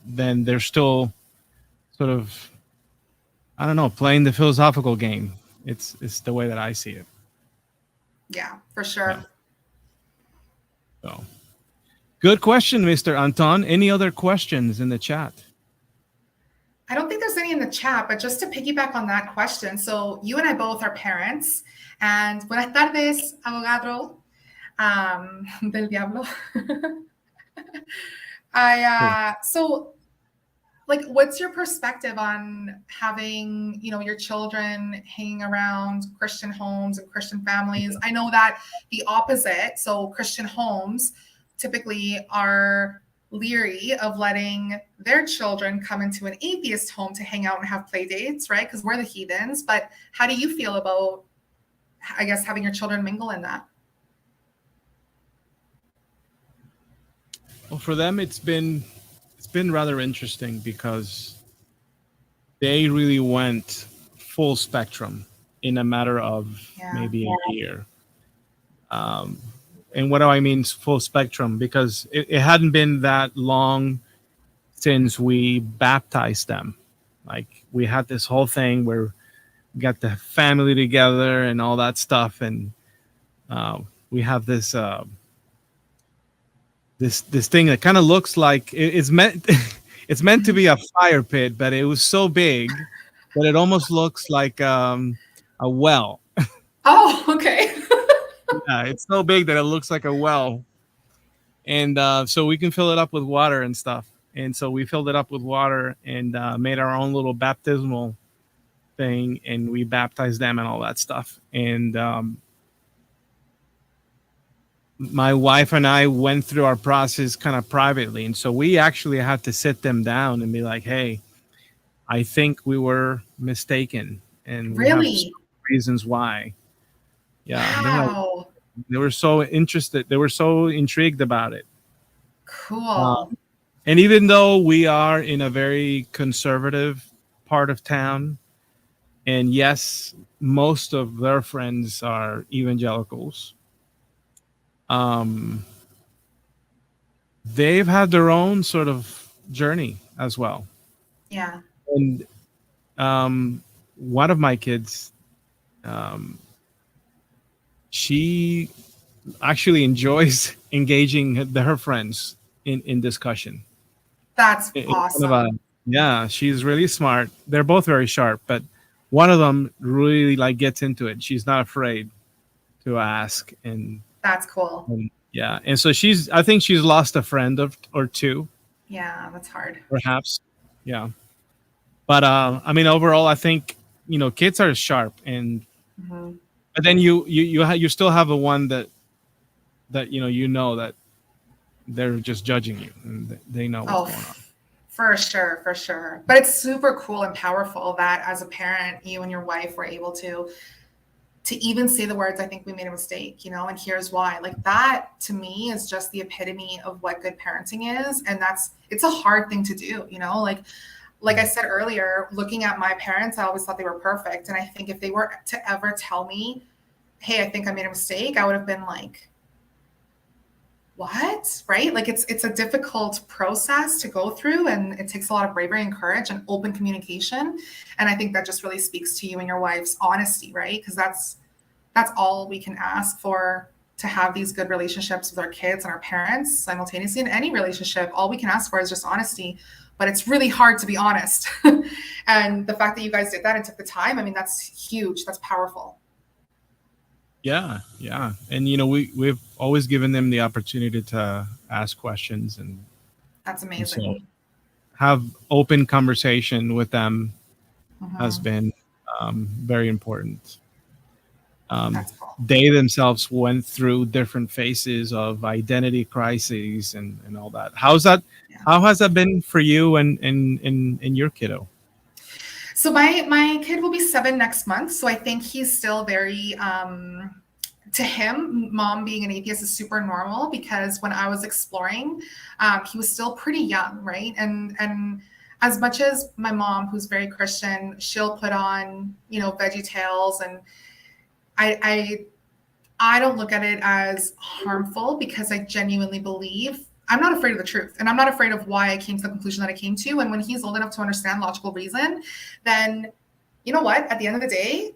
then they're still sort of, I don't know, playing the philosophical game. It's the way that I see it. Yeah, for sure. Yeah. So, good question, Mr. Anton. Any other questions in the chat? I don't think there's any in the chat, but just to piggyback on that question. So you and I both are parents. And buenas tardes, abogado del diablo. So like, what's your perspective on having, your children hanging around Christian homes and Christian families? I know that the opposite, so Christian homes typically are leery of letting their children come into an atheist home to hang out and have play dates, right? Because we're the heathens. But how do you feel about, I guess, having your children mingle in that? Well, for them, it's been rather interesting because they really went full spectrum in a matter of maybe a year. And what do I mean full spectrum? Because it hadn't been that long since we baptized them. Like, we had this whole thing where we got the family together and all that stuff, and we have this this thing that kind of looks like it's meant it's meant to be a fire pit, but it was so big that it almost looks like a well. Oh, okay. Yeah, it's so big that it looks like a well. And so we can fill it up with water and stuff. And so we filled it up with water and made our own little baptismal thing, and we baptized them and all that stuff. And my wife and I went through our process kind of privately. And so we actually had to sit them down and be like, hey, I think we were mistaken. And we have Really? reasons why. Yeah. Wow. They were so interested. They were so intrigued about it. Cool. And even though we are in a very conservative part of town, and yes, most of their friends are evangelicals, they've had their own sort of journey as well. Yeah. And one of my kids, she actually enjoys engaging her friends in discussion. That's awesome. Yeah, she's really smart. They're both very sharp, but one of them really like gets into it. She's not afraid to ask, and that's cool. Yeah, and so I think she's lost a friend or two. Yeah, that's hard. Perhaps. Yeah. But I mean, overall, I think, kids are sharp, and but then you still have the one that that they're just judging you, and they know what's going on. For sure. But it's super cool and powerful that as a parent, you and your wife were able to even say the words, I think we made a mistake, and here's why. Like, that to me is just the epitome of what good parenting is. And it's a hard thing to do, like I said earlier, looking at my parents, I always thought they were perfect. And I think if they were to ever tell me, hey, I think I made a mistake, I would have been like, what? Right? Like, it's a difficult process to go through, and it takes a lot of bravery and courage and open communication. And I think that just really speaks to you and your wife's honesty, right? Because that's all we can ask for, to have these good relationships with our kids and our parents simultaneously. In any relationship, all we can ask for is just honesty. But it's really hard to be honest. And the fact that you guys did that and took the time, I mean, that's huge. That's powerful. Yeah. And, we've always given them the opportunity to ask questions. And that's amazing. And so have open conversation with them has been very important. That's cool. They themselves went through different phases of identity crises and all that. How has that been for you and your kiddo? So my kid will be 7 next month. So I think he's still very, to him, mom being an atheist is super normal, because when I was exploring, he was still pretty young, right? And as much as my mom, who's very Christian, she'll put on, Veggie Tales, and I don't look at it as harmful, because I genuinely believe I'm not afraid of the truth, and I'm not afraid of why I came to the conclusion that I came to. And when he's old enough to understand logical reason, then you know what? At the end of the day,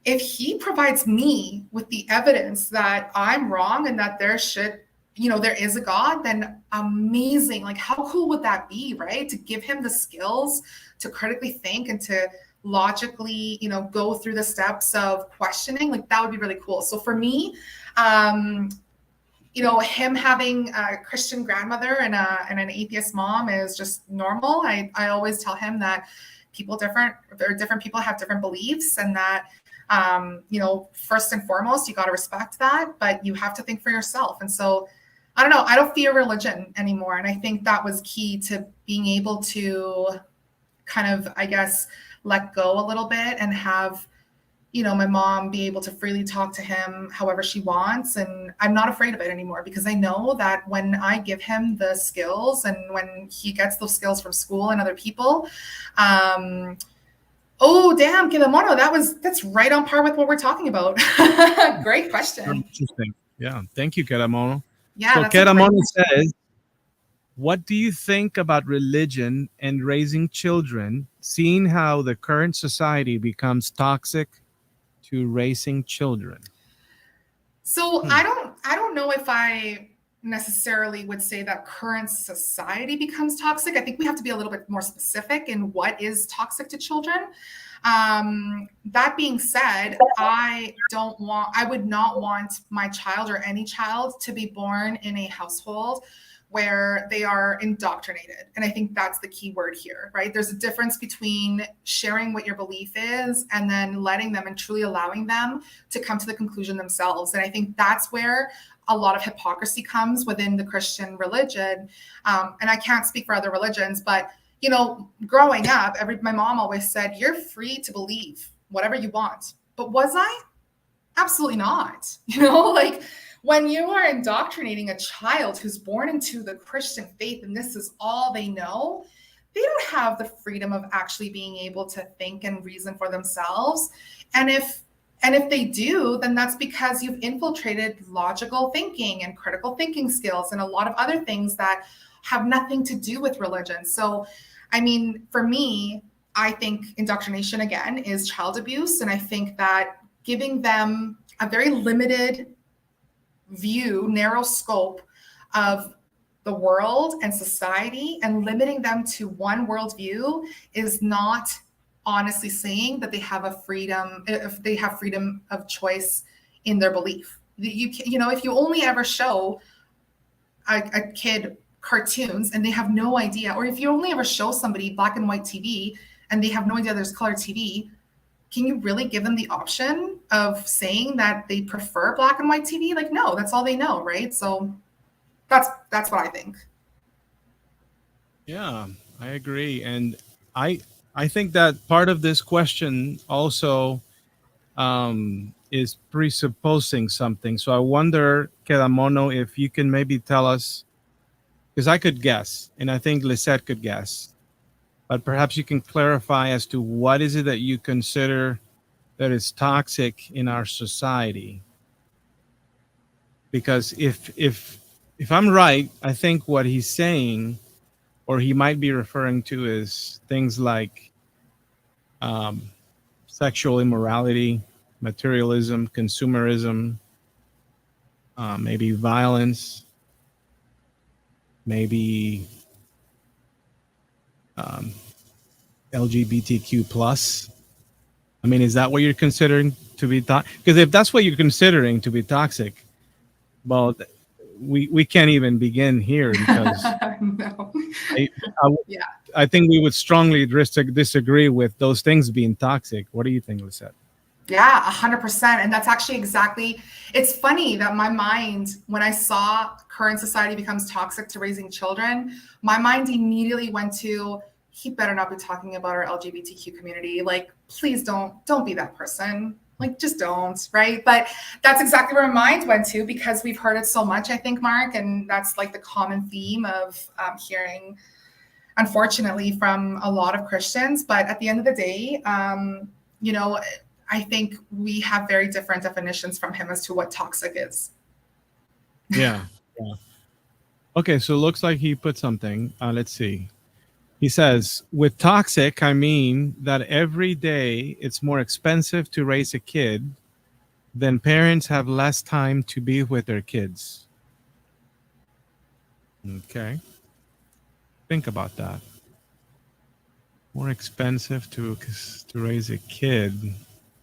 if he provides me with the evidence that I'm wrong and that there is a God, then amazing. Like, how cool would that be, right? To give him the skills to critically think and to logically, go through the steps of questioning, like, that would be really cool. So for me, him having a Christian grandmother and an atheist mom is just normal. I always tell him that different people have different beliefs, and that, first and foremost, you got to respect that, but you have to think for yourself. And so I don't know. I don't fear religion anymore. And I think that was key to being able to kind of, I guess, let go a little bit and have, my mom be able to freely talk to him however she wants. And I'm not afraid of it anymore because I know that when I give him the skills and when he gets those skills from school and other people, oh, damn, Kilamono, that's right on par with what we're talking about. Great question. Interesting. Yeah. Thank you, Keramono. Yeah. So Keramono says, what do you think about religion and raising children, seeing how the current society becomes toxic to raising children? So I don't know if I necessarily would say that current society becomes toxic. I think we have to be a little bit more specific in what is toxic to children. That being said, I would not want my child or any child to be born in a household where they are indoctrinated. And I think that's the key word here, right? There's a difference between sharing what your belief is and then letting them and truly allowing them to come to the conclusion themselves. And I think that's where a lot of hypocrisy comes within the Christian religion. And I can't speak for other religions, but growing up, my mom always said, you're free to believe whatever you want. But was I? Absolutely not. When you are indoctrinating a child who's born into the Christian faith and this is all they know, they don't have the freedom of actually being able to think and reason for themselves. And if they do, then that's because you've infiltrated logical thinking and critical thinking skills and a lot of other things that have nothing to do with religion. So, for me, I think indoctrination, again, is child abuse. And I think that giving them a very limited view, narrow scope of the world and society and limiting them to one worldview is not honestly saying that they have if they have freedom of choice in their belief. If you only ever show a kid cartoons and they have no idea, or if you only ever show somebody black and white TV and they have no idea there's color TV, can you really give them the option of saying that they prefer black and white TV? No, that's all they know, right? So that's what I think. Yeah, I agree. And I think that part of this question also is presupposing something. So I wonder, Kedamono, if you can maybe tell us, because I could guess, and I think Lisette could guess, but perhaps you can clarify as to what is it that you consider that is toxic in our society. Because if I'm right, I think what he's saying, or he might be referring to, is things like sexual immorality, materialism, consumerism, maybe violence, maybe LGBTQ plus. Is that what you're considering to be toxic? Because if that's what you're considering to be toxic, well, we can't even begin here because No. I think we would strongly disagree with those things being toxic. What do you think, Lisette? Yeah, 100%. And that's actually it's funny that my mind, when I saw current society becomes toxic to raising children, my mind immediately went to, he better not be talking about our LGBTQ community. Please don't be that person. Just don't, right? But that's exactly where my mind went to because we've heard it so much, I think, Mark, and that's the common theme of hearing, unfortunately, from a lot of Christians. But at the end of the day, I think we have very different definitions from him as to what toxic is. Yeah. Okay, so it looks like he put something. Let's see. He says, with toxic, I mean that every day it's more expensive to raise a kid, then parents have less time to be with their kids. Okay. Think about that. More expensive to raise a kid.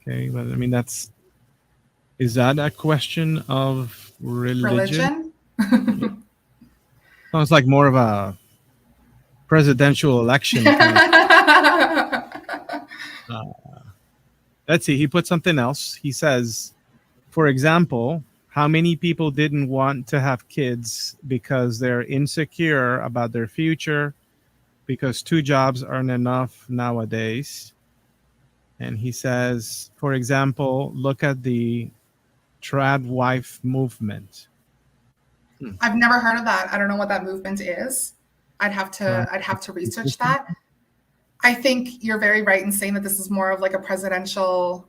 Okay, but is that a question of religion? Sounds like more of a presidential election. Let's see. He put something else. He says, for example, How many people didn't want to have kids because they're insecure about their future, because 2 jobs aren't enough nowadays? And he says, for example, look at the trad wife movement. I've never heard of that. I don't know what that movement is. I'd have to research that. I think you're very right in saying that this is more of like a presidential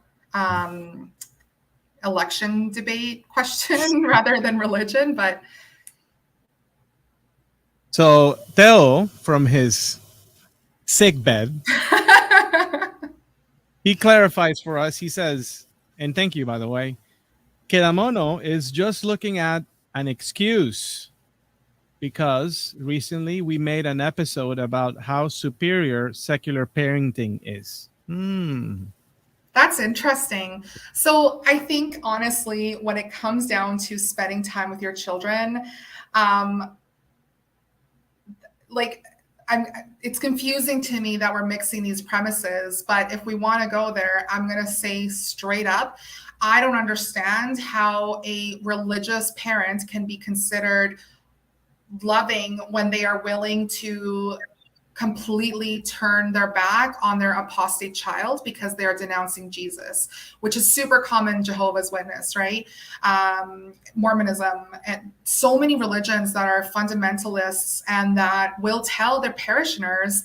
election debate question rather than religion. But so Theo, from his sick bed, he clarifies for us. He says, and thank you, by the way, Kedamono is just looking at an excuse, because recently we made an episode about how superior secular parenting is. That's interesting. So I think, honestly, when it comes down to spending time with your children, it's confusing to me that we're mixing these premises. But if we want to go there, I'm going to say straight up, I don't understand how a religious parent can be considered loving when they are willing to completely turn their back on their apostate child because they are denouncing Jesus, which is super common Jehovah's Witness, right? Mormonism, and so many religions that are fundamentalists and that will tell their parishioners,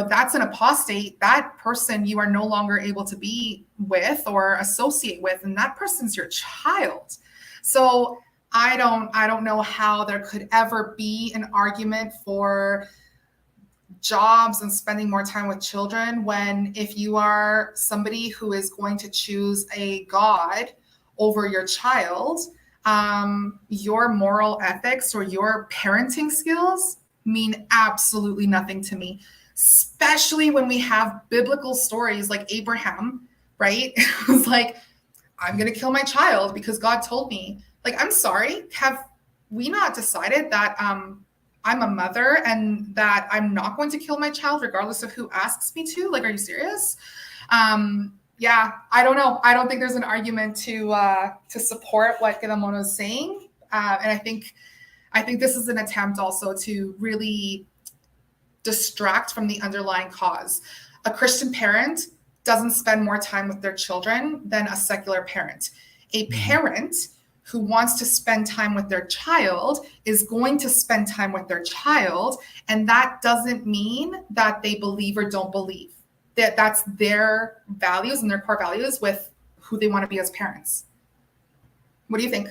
that's an apostate. That person you are no longer able to be with or associate with, and that person's your child. So I don't know how there could ever be an argument for jobs and spending more time with children when, if you are somebody who is going to choose a God over your child, your moral ethics or your parenting skills mean absolutely nothing to me, especially when we have biblical stories like Abraham, right? It was like, I'm going to kill my child because God told me. Like, I'm sorry, have we not decided that I'm a mother and that I'm not going to kill my child regardless of who asks me to? Like, are you serious? Yeah, I don't know. I don't think there's an argument to support what Kedamono is saying. And I think this is an attempt also to really distract from the underlying cause. A Christian parent doesn't spend more time with their children than a secular parent. A parent who wants to spend time with their child is going to spend time with their child. And that doesn't mean that they believe or don't believe. That's their values and their core values with who they want to be as parents. What do you think?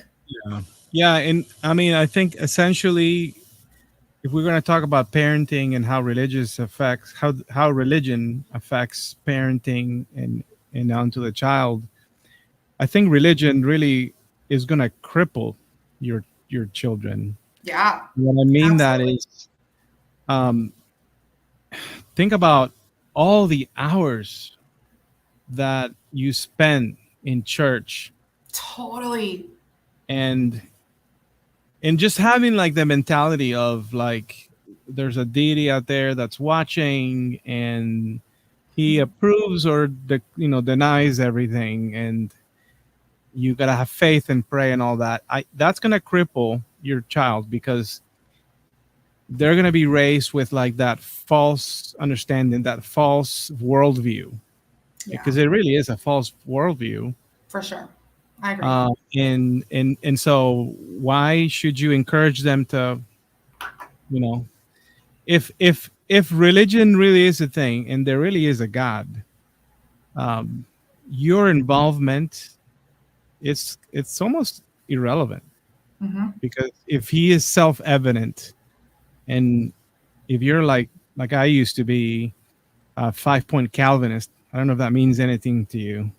Yeah. And I mean, I think essentially, if we're going to talk about parenting and how religion affects parenting and onto the child, I think religion really is going to cripple your children. Yeah. What I mean Absolutely. that is, think about all the hours that you spend in church. Totally. And just having like the mentality of like, there's a deity out there that's watching and he approves or denies everything, and you got to have faith and pray and all that. That's going to cripple your child because they're going to be raised with like that false understanding, that false worldview, because it really is a false worldview. For sure. I agree. And so why should you encourage them to, if religion really is a thing and there really is a God, your involvement, it's almost irrelevant, because if he is self-evident, and if you're like I used to be a 5-point Calvinist, I don't know if that means anything to you,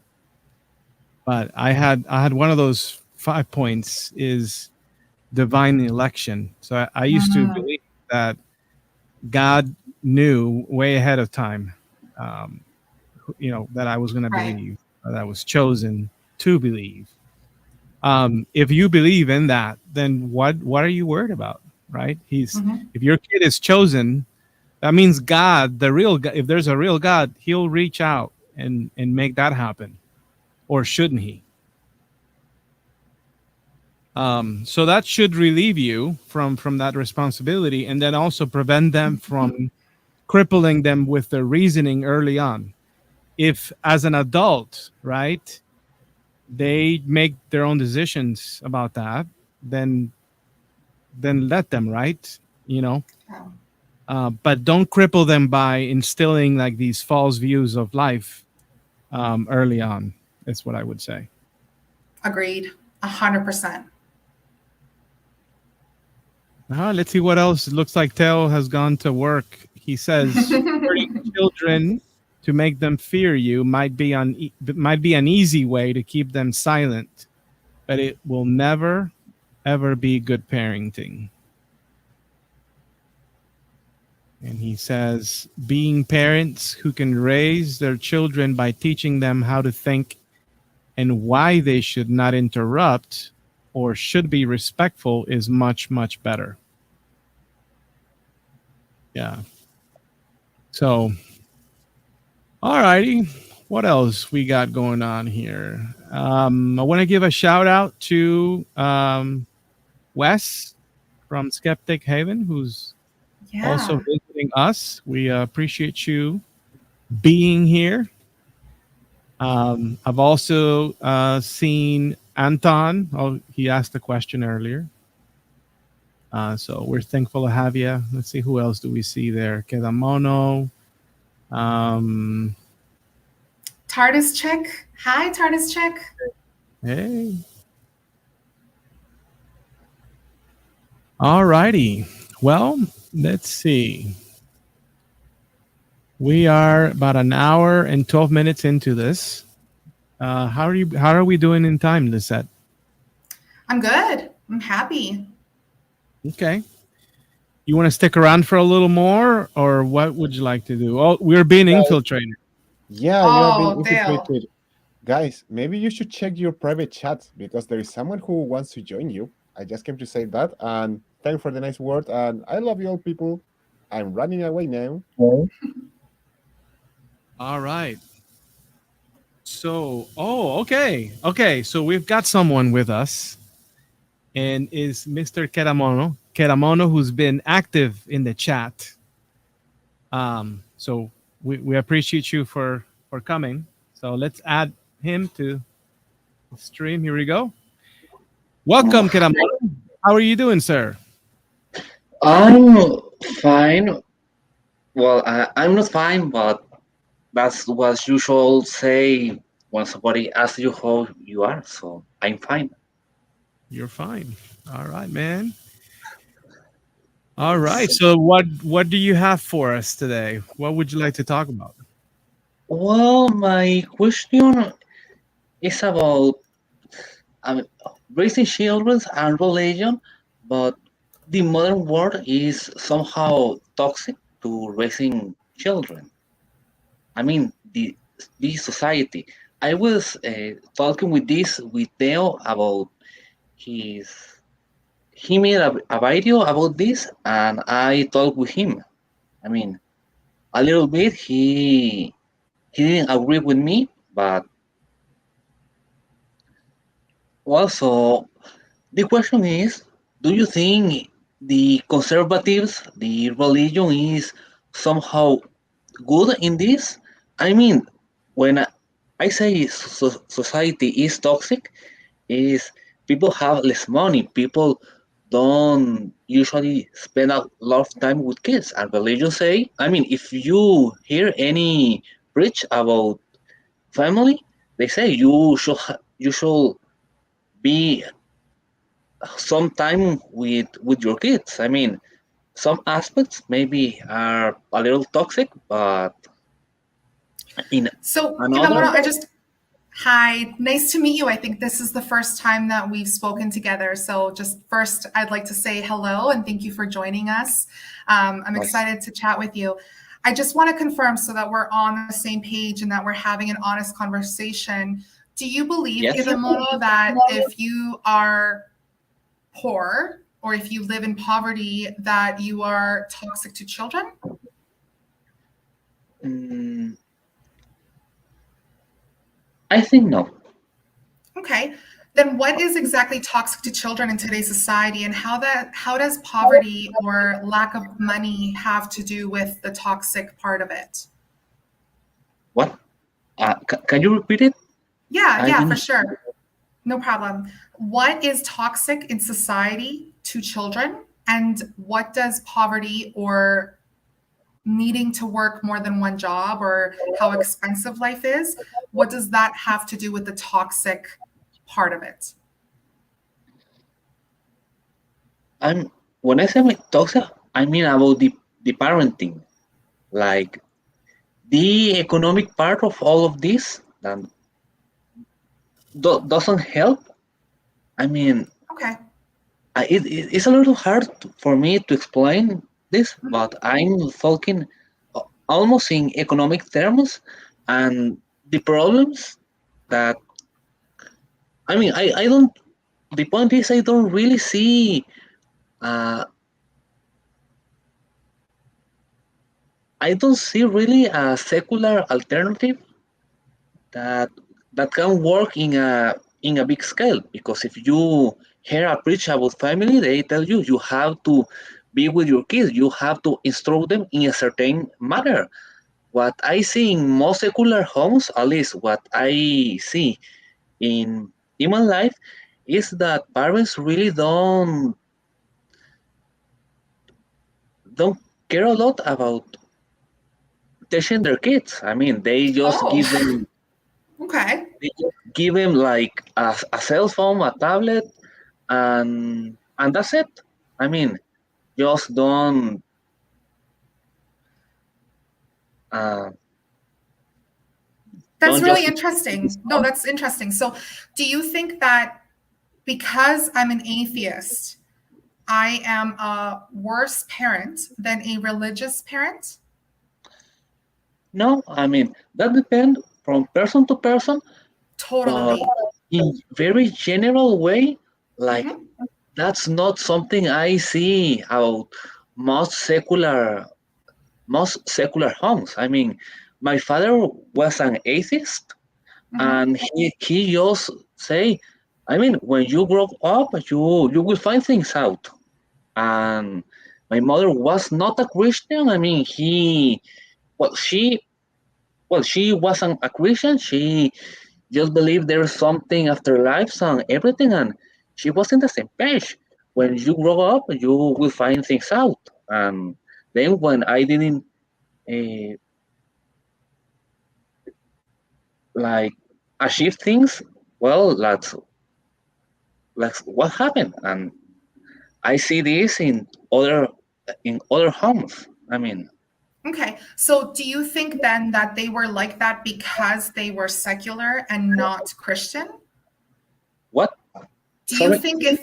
but I had one of those 5 points is divine election. So I used to believe that God knew way ahead of time, that I was going to believe, that I was chosen to believe. If you believe in that, then what are you worried about, right? If your kid is chosen, that means God, the real God, if there's a real God, he'll reach out and make that happen. Or shouldn't he? So that should relieve you from that responsibility, and then also prevent them from crippling them with their reasoning early on. If as an adult, right, they make their own decisions about that, then let them, right? You know, Oh, but don't cripple them by instilling like these false views of life early on. That's what I would say. agreed. 100%. Let's see what else. It looks like Teo has gone to work. He says, "Hurting children to make them fear you might be an easy way to keep them silent, but it will never ever be good parenting." And he says, "Being parents who can raise their children by teaching them how to think and why they should not interrupt or should be respectful is much, much better." Yeah. So, all righty. What else we got going on here? I want to give a shout out to Wes from Skeptic Haven, who's also Yeah. visiting us. We appreciate you being here. I've also seen Anton. Oh, he asked a question earlier. So we're thankful to have you. Let's see, who else do we see there? Kedamono. Um, TARDIS check. Hi, TARDIS check. hey. All righty. Well, let's see. We are about an hour and 12 minutes into this. How are we doing in time, Lisette? I'm good. I'm happy. Okay. You want to stick around for a little more, or what would you like to do? Oh, we're being infiltrated. Yeah, you are being Oh, Dale. infiltrated. Guys, maybe you should check your private chat because there is someone who wants to join you. I just came to say that. And thanks for the nice word. And I love you all, people. I'm running away now. All right. So, okay. Okay. So we've got someone with us, and is Mr. Keramono. Keramono, who's been active in the chat. So we appreciate you for coming. So let's add him to the stream. Here we go. Welcome, Keramono. How are you doing, sir? I'm fine. Well, I'm not fine, but that's what you should say when somebody asks you how you are. So I'm fine. You're fine. All right, man. All right. So what do you have for us today? What would you like to talk about? Well, my question is about I mean, raising children and religion, but the modern world is somehow toxic to raising children. I mean, the society. I was talking with Theo about his. He made a video about this, and I talked with him. I mean, a little bit. He didn't agree with me, but also the question is, do you think the conservatives, the religion is somehow good in this? I mean, when I say society is toxic, is people have less money. People don't usually spend a lot of time with kids. And religion say, I mean, if you hear any preach about family, they say you should be some time with your kids. I mean, some aspects maybe are a little toxic, but in So, another, Kinamono, hi, nice to meet you. I think this is the first time that we've spoken together. So, just first, I'd like to say hello and thank you for joining us. I'm nice. excited to chat with you. I just want to confirm so that we're on the same page and that we're having an honest conversation. Do you believe, Yes. Kinamono, that if you are poor or if you live in poverty, that you are toxic to children? I think no. Okay. Then what is exactly toxic to children in today's society, and how does poverty or lack of money have to do with the toxic part of it? What? Can you repeat it? Yeah, for sure. No problem. What is toxic in society to children, and what does poverty or needing to work more than one job, or how expensive life is, what does that have to do with the toxic part of it? When I say toxic, I mean about the parenting, like the economic part of all of this that doesn't help. I mean, Okay. it's a little hard for me to explain this, but I'm talking almost in economic terms, and the problems that I don't. The point is, I don't really see. Uh, I don't see really a secular alternative that can work in a big scale, because if you hear a preach about family, they tell you you have to be with your kids, you have to instruct them in a certain manner. What I see in most secular homes, at least what I see in human life, is that parents really don't care a lot about teaching their kids. I mean, they just Oh, give them okay. like a cell phone, a tablet, and that's it. I mean, just don't. Uh, That's don't really just. interesting. No, that's interesting. So, do you think that because I'm an atheist, I am a worse parent than a religious parent? No, I mean that depends from person to person, but Totally. in very general way, like Mhm. that's not something I see about most secular homes. I mean, my father was an atheist, Mhm. and he just say, I mean, when you grow up, you will find things out. And my mother was not a Christian. I mean, well, she wasn't a Christian. She just believed there's something after life and everything, and she was in the same page. When you grow up, you will find things out. And then when I didn't uh, like achieve things, well, that's what happened. And I see this in other homes. I mean, Okay. So, do you think then that they were like that because they were secular and not Christian? what? Do you Sorry. think if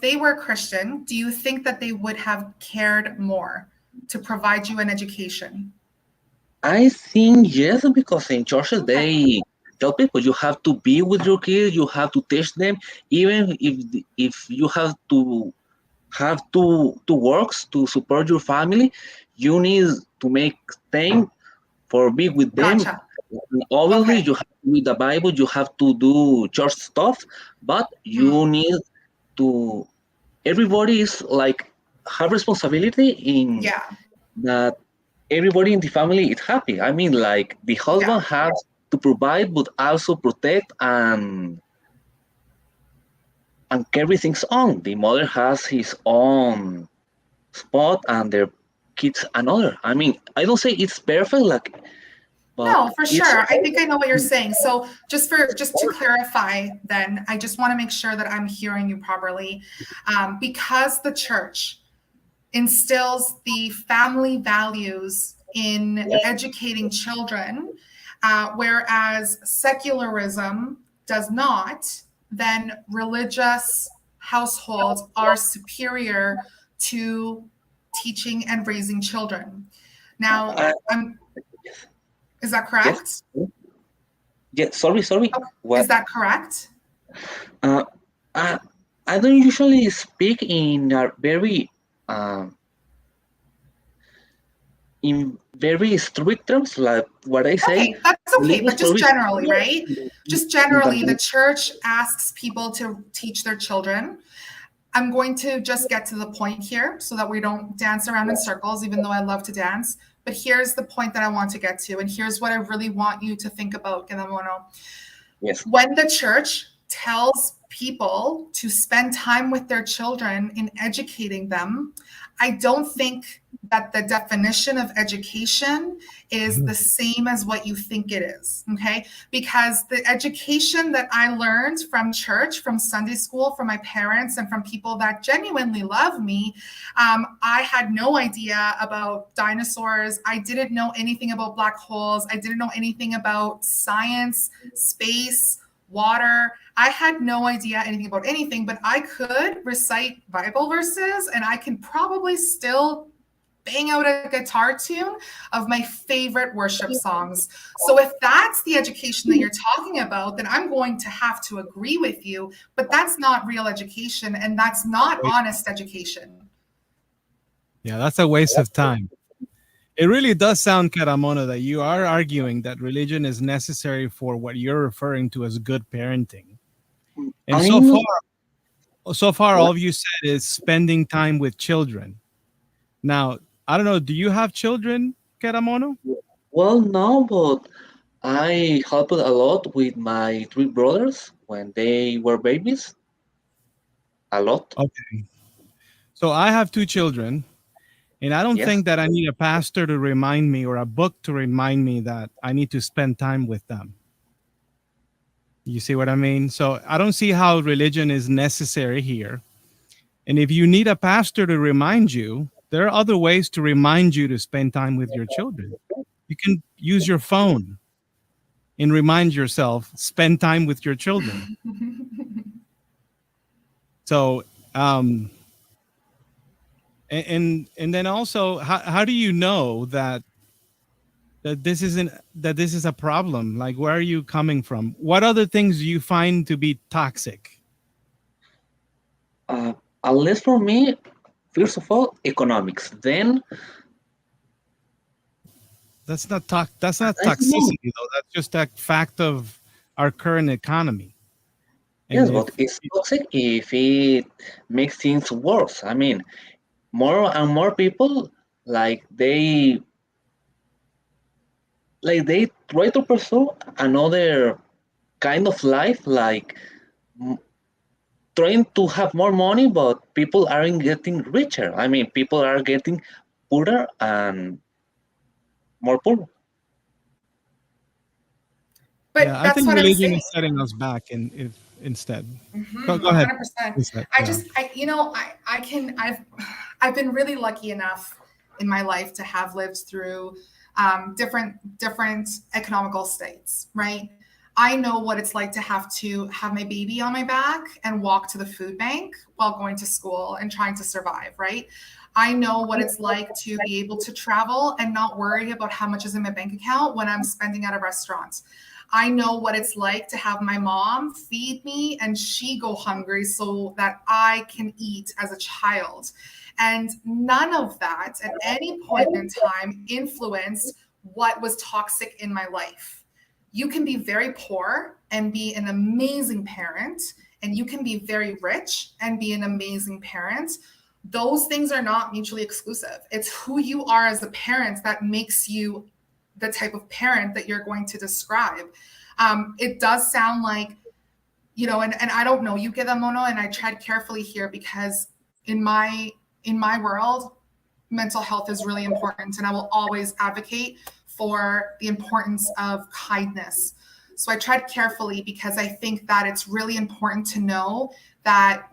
they were Christian, do you think that they would have cared more to provide you an education? I think yes, because in churches Okay. they tell people you have to be with your kids, you have to teach them, even if you have to works to support your family, you need to make time for be with them. Gotcha. Obviously, Okay. you have to read the Bible, you have to do church stuff, but you Hmm. need to. Everybody is like have responsibility in Yeah. that everybody in the family is happy. I mean, like the Yeah. husband has to provide, but also protect and carry things on. The mother has his own spot, and their kids another. I mean, I don't say it's perfect, like, but No, for it's sure. I think I know what you're saying. So just to clarify, then I just want to make sure that I'm hearing you properly. Because the church instills the family values in educating children, whereas secularism does not, then religious households are superior to teaching and raising children. Now, uh, is that yes, correct? yes. Sorry. Oh, What? is that correct? Uh, I I don't usually speak in a very in very strict terms, like what I say. Okay, that's okay, but just generally, right? Just generally, the Entonces, church asks people to teach their children. I'm going to just get to the point here so that we don't dance around in circles, even though I love to dance. But here's the point that I want to get to, and here's what I really want you to think about, Kenamono. yes. When the church tells people to spend time with their children in educating them, I don't think that the definition of education is the same as what you think it is, okay? Because the education that I learned from church, from Sunday school, from my parents, and from people that genuinely love me, I had no idea about dinosaurs. I didn't know anything about black holes. I didn't know anything about science, space, water. I had no idea anything about anything, but I could recite Bible verses and I can probably still bang out a guitar tune of my favorite worship songs. So if that's the education that you're talking about, then I'm going to have to agree with you, but that's not real education and that's not honest education. Yeah, that's a waste of time. It really does sound, Caramono, that you are arguing that religion is necessary for what you're referring to as good parenting. And so far, all of you said is spending time with children. Now, I don't know, do you have children, Caramono? Well, no, but I helped a lot with my three brothers when they were babies. A lot. Okay. So I have two children, and I don't Yes. think that I need a pastor to remind me or a book to remind me that I need to spend time with them. You see what I mean? So I don't see how religion is necessary here. And if you need a pastor to remind you, there are other ways to remind you to spend time with your children. You can use your phone and remind yourself, spend time with your children. So, and then also, how do you know that this is a problem? Like, where are you coming from? What other things do you find to be toxic? Unless for me, first of all, economics. Then That's not toxicity I don't know. though. That's just a fact of our current economy. Yes, And but it's toxic if it makes things worse. I mean, more and more people like they try to pursue another kind of life, like m- trying to have more money, but people aren't getting richer. I mean, people are getting poorer and more poor. But yeah, I that's think what I'm religion saying. is setting us back instead. Go ahead. 100%. Instead, I yeah. just, I've been really lucky enough in my life to have lived through different economical states, right? I know what it's like to have my baby on my back and walk to the food bank while going to school and trying to survive, right? I know what it's like to be able to travel and not worry about how much is in my bank account when I'm spending at a restaurant. I know what it's like to have my mom feed me and she go hungry so that I can eat as a child. And none of that at any point in time influenced what was toxic in my life. You can be very poor and be an amazing parent, and you can be very rich and be an amazing parent. Those things are not mutually exclusive. It's who you are as a parent that makes you the type of parent that you're going to describe. It does sound like, and I don't know you, Mono, and I tread carefully here because in my world, mental health is really important, and I will always advocate for the importance of kindness. So I tread carefully because I think that it's really important to know that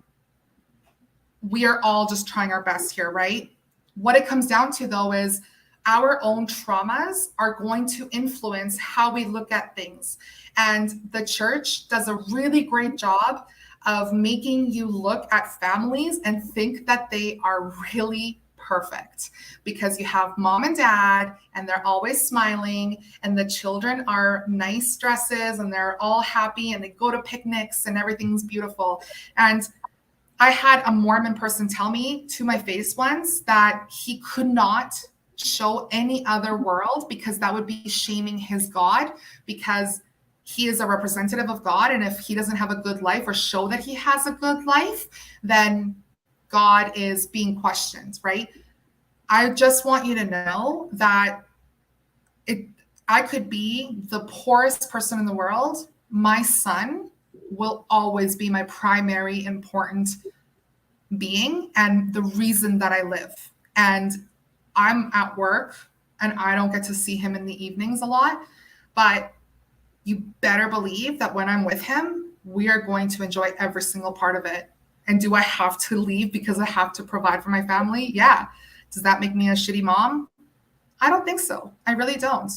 we are all just trying our best here, right? What it comes down to, though, is our own traumas are going to influence how we look at things. And the church does a really great job of making you look at families and think that they are really perfect because you have mom and dad and they're always smiling and the children are nice dresses and they're all happy and they go to picnics and everything's beautiful. And I had a Mormon person tell me to my face once that he could not show any other world, because that would be shaming his God, because he is a representative of God. And if he doesn't have a good life or show that he has a good life, then God is being questioned, right? I just want you to know that I could be the poorest person in the world. My son will always be my primary important being and the reason that I live. And I'm at work and I don't get to see him in the evenings a lot, but you better believe that when I'm with him, we are going to enjoy every single part of it. And do I have to leave because I have to provide for my family? Yeah. Does that make me a shitty mom? I don't think so. I really don't.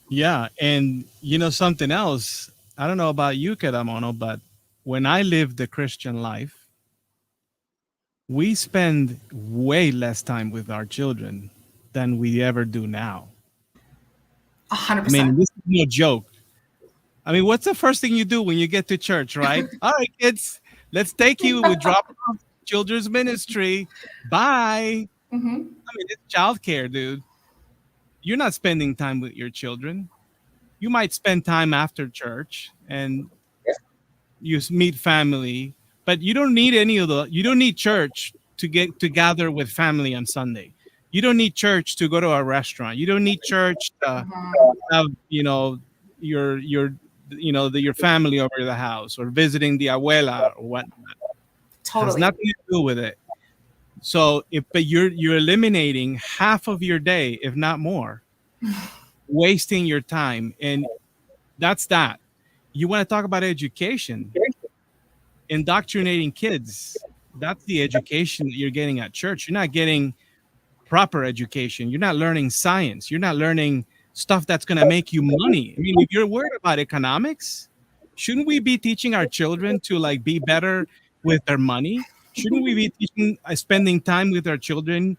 Yeah, and you know something else. I don't know about you, Keramono, but when I lived the Christian life, we spend way less time with our children than we ever do now. 100%. I mean, this is no joke. I mean, what's the first thing you do when you get to church, right? All right, kids, let's take you. We drop off children's ministry. Bye. Mm-hmm. I mean, it's childcare, dude. You're not spending time with your children. You might spend time after church and you meet family, but you don't need you don't need church to get to gather with family on Sunday. You don't need church to go to a restaurant. You don't need church to have, your family over the house or visiting the abuela or whatnot. Totally. Has nothing to do with it. So but you're eliminating half of your day, if not more, wasting your time. And that's that. You want to talk about education, indoctrinating kids. That's the education that you're getting at church. You're not getting proper education. You're not learning science. You're not learning stuff that's going to make you money. I mean, if you're worried about economics, shouldn't we be teaching our children to like be better with their money? Shouldn't we be teaching, spending time with our children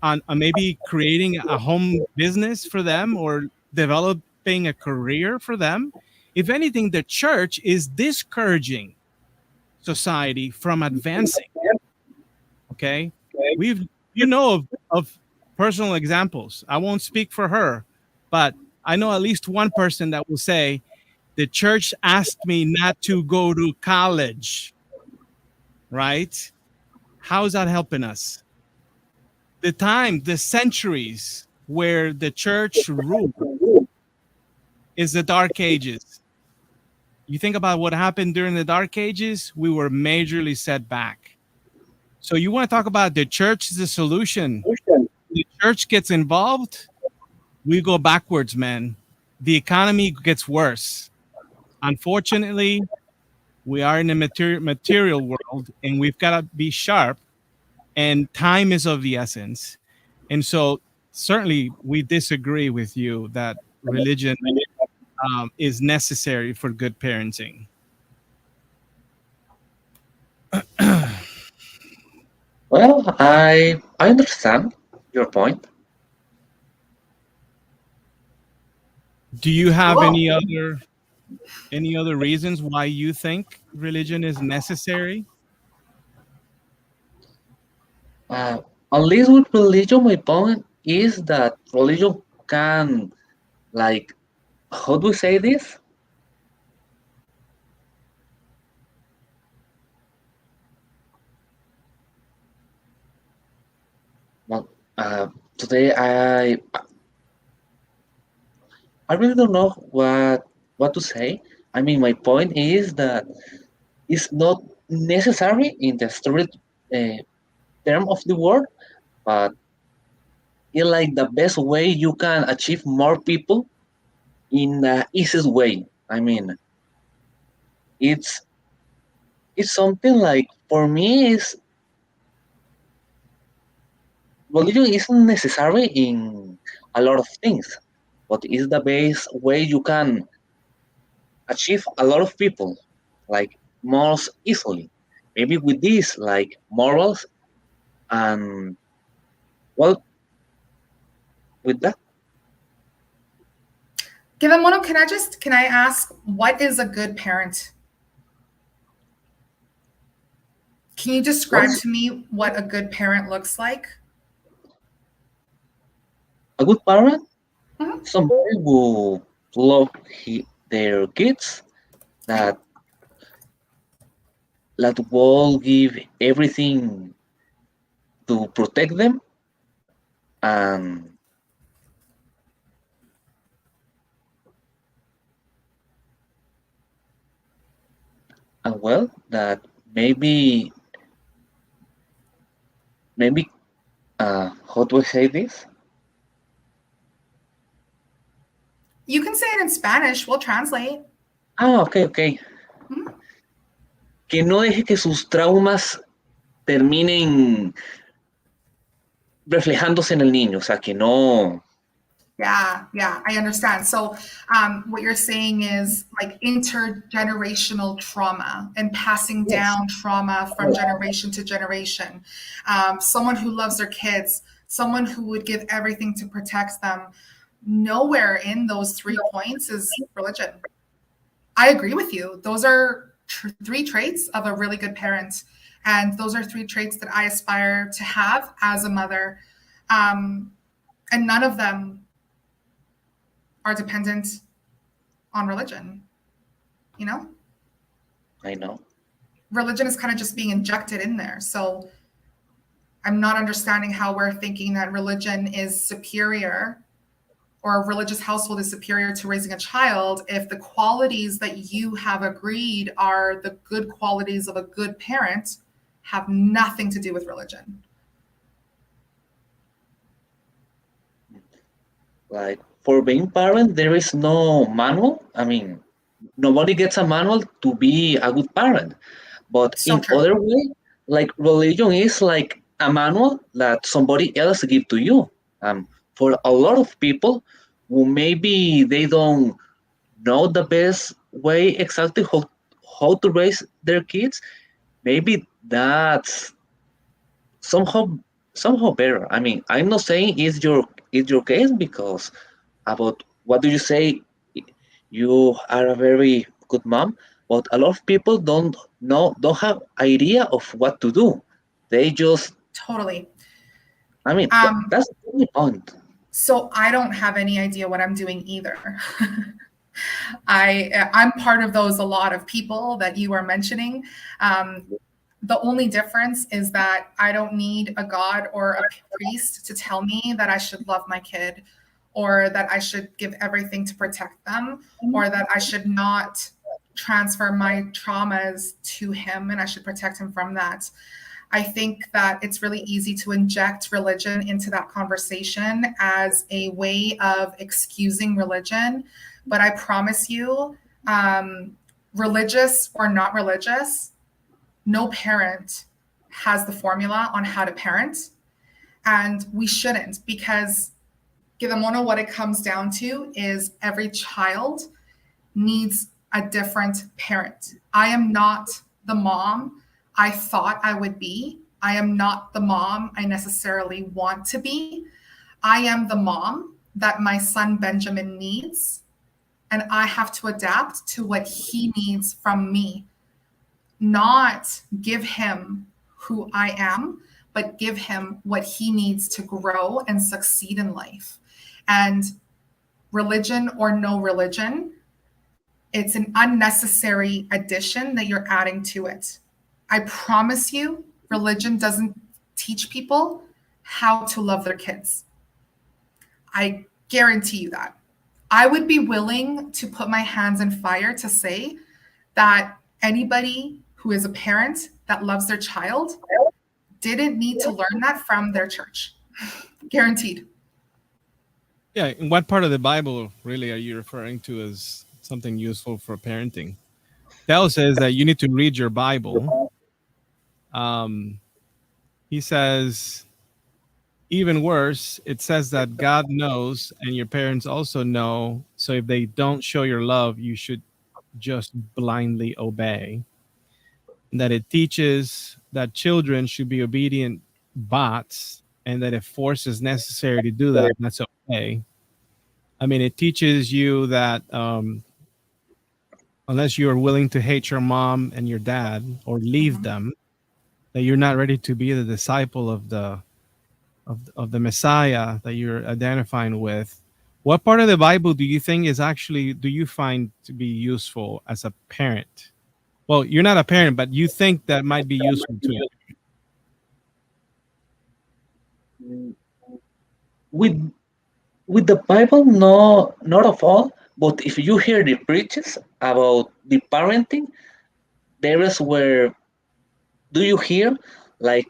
on maybe creating a home business for them or developing a career for them? If anything, the church is discouraging society from advancing. Okay, of personal examples. I won't speak for her, but I know at least one person that will say, the church asked me not to go to college. Right? How is that helping us? The centuries where the church ruled is the Dark Ages. You think about what happened during the Dark Ages, we were majorly set back. So you want to talk about the church is the solution. The church gets involved, we go backwards, man. The economy gets worse. Unfortunately, we are in a material world, and we've got to be sharp, and time is of the essence. And so certainly we disagree with you that religion is necessary for good parenting. Well, I understand your point. Do you have Cool. any other reasons why you think religion is necessary? At least with religion, my point is that religion can, like, how do we say this? Well, today I really don't know what to say. I mean, my point is that it's not necessary in the strict term of the word, but it's like the best way you can achieve more people in the easiest way. I mean, it's it's something like, for me, is religion isn't necessary in a lot of things, but it's the best way you can achieve a lot of people, like, most easily. Maybe with this, like, morals, and, well, with that. Given can I ask, what is a good parent? Can you describe to me what a good parent looks like? a good parent, Mhm. somebody will love their kids, that that will give everything to protect them, and well, that maybe maybe how do I say this? You can say it in Spanish. We'll translate. Ok. Mhm. Que no deje que sus traumas terminen reflejándose en el niño, o sea, que no. Yeah, I understand. So, what you're saying is like intergenerational trauma and passing Yes. down trauma from generation to generation. Someone who loves their kids, someone who would give everything to protect them. Nowhere in those 3 points is religion. I agree with you. Those are 3 traits of a really good parent. And those are 3 traits that I aspire to have as a mother. And none of them are dependent on religion. You know, I know. religion is kind of just being injected in there. So I'm not understanding how we're thinking that religion is superior or a religious household is superior to raising a child if the qualities that you have agreed are the good qualities of a good parent have nothing to do with religion. Like for being parent, there is no manual. I mean, nobody gets a manual to be a good parent. But So in true. other way, like religion is like a manual that somebody else give to you. For a lot of people who maybe they don't know the best way exactly how to raise their kids, maybe that's somehow somehow better. I mean, I'm not saying it's your case, because about what do you say, you are a very good mom, but a lot of people don't have idea of what to do. They just, Totally. I mean, Um, that's the only point. so I don't have any idea what I'm doing either. I'm part of those a lot of people that you are mentioning. Um, the only difference is that I don't need a god or a priest to tell me that I should love my kid or that I should give everything to protect them or that I should not transfer my traumas to him and I should protect him from that. I think that it's really easy to inject religion into that conversation as a way of excusing religion. But I promise you, religious or not religious, no parent has the formula on how to parent. And we shouldn't, because Gidamono, what it comes down to is every child needs a different parent. I am not the mom I thought I would be. I am not the mom I necessarily want to be. I am the mom that my son Benjamin needs. And I have to adapt to what he needs from me, not give him who I am, but give him what he needs to grow and succeed in life. And religion or no religion, it's an unnecessary addition that you're adding to it. I promise you, religion doesn't teach people how to love their kids. I guarantee you that. I would be willing to put my hands in fire to say that anybody who is a parent that loves their child didn't need to learn that from their church. Guaranteed. Yeah. And what part of the Bible really are you referring to as something useful for parenting? Theo says that you need to read your Bible. He says, even worse, it says that God knows and your parents also know. So if they don't show your love, you should just blindly obey. And that it teaches that children should be obedient bots, and that if force is necessary to do that, that's okay. I mean, it teaches you that unless you are willing to hate your mom and your dad or leave them, that you're not ready to be the disciple of the Messiah that you're identifying with, what part of the Bible do you think is actually, do you find to be useful as a parent? Well, you're not a parent, but you think that might be useful to you. With with the Bible, no, not of all. But if you hear the preaches about the parenting, there is where do you hear like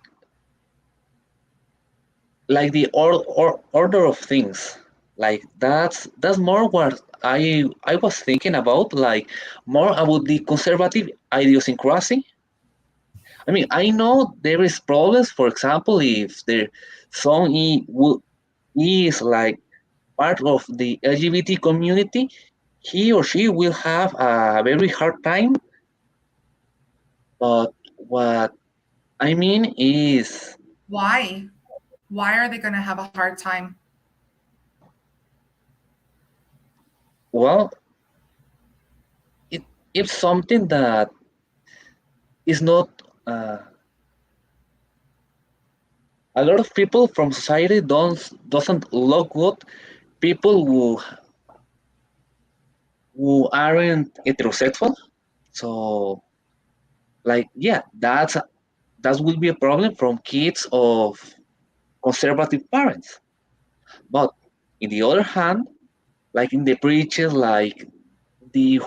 the order of things, like that's more what I was thinking about, like more about the conservative idiosyncrasy. I mean, I know there is problems. For example, if the son is like part of the LGBT community, he or she will have a very hard time. But what I mean is, Why? Why are they going to have a hard time? well, it's something that is not. A lot of people from society doesn't look good. People who aren't heterosexual. So, like, yeah, that will be a problem from kids of conservative parents. But in the other hand, like in the preachers, like the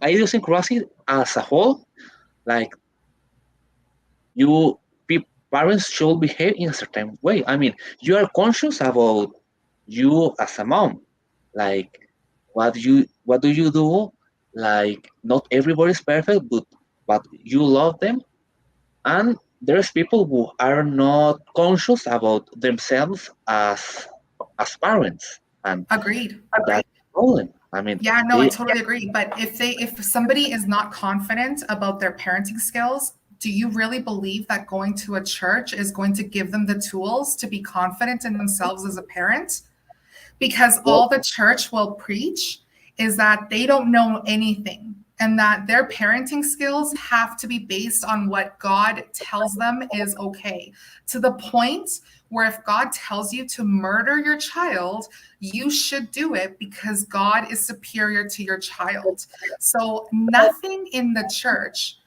idiosyncrasy as a whole, like you parents should behave in a certain way. I mean, you are conscious about you as a mom, like what do you do? Like not everybody's perfect, but you love them, and there's people who are not conscious about themselves as parents, and Agreed. that's a problem. I mean, Yeah, no, I totally agree. But if somebody is not confident about their parenting skills, do you really believe that going to a church is going to give them the tools to be confident in themselves as a parent? Because all the church will preach is that they don't know anything and that their parenting skills have to be based on what God tells them is okay, to the point where if God tells you to murder your child, you should do it because God is superior to your child. So nothing in the church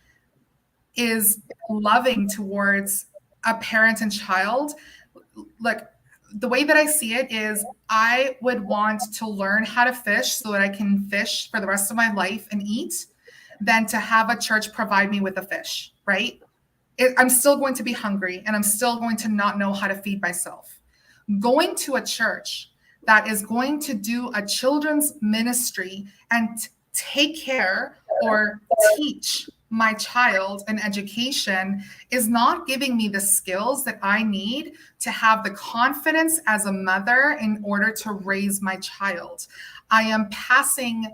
is loving towards a parent and child. Look, the way that I see it is I would want to learn how to fish so that I can fish for the rest of my life and eat than to have a church provide me with a fish, right? I'm still going to be hungry and I'm still going to not know how to feed myself. Going to a church that is going to do a children's ministry and take care or teach my child an education is not giving me the skills that I need to have the confidence as a mother in order to raise my child. I am passing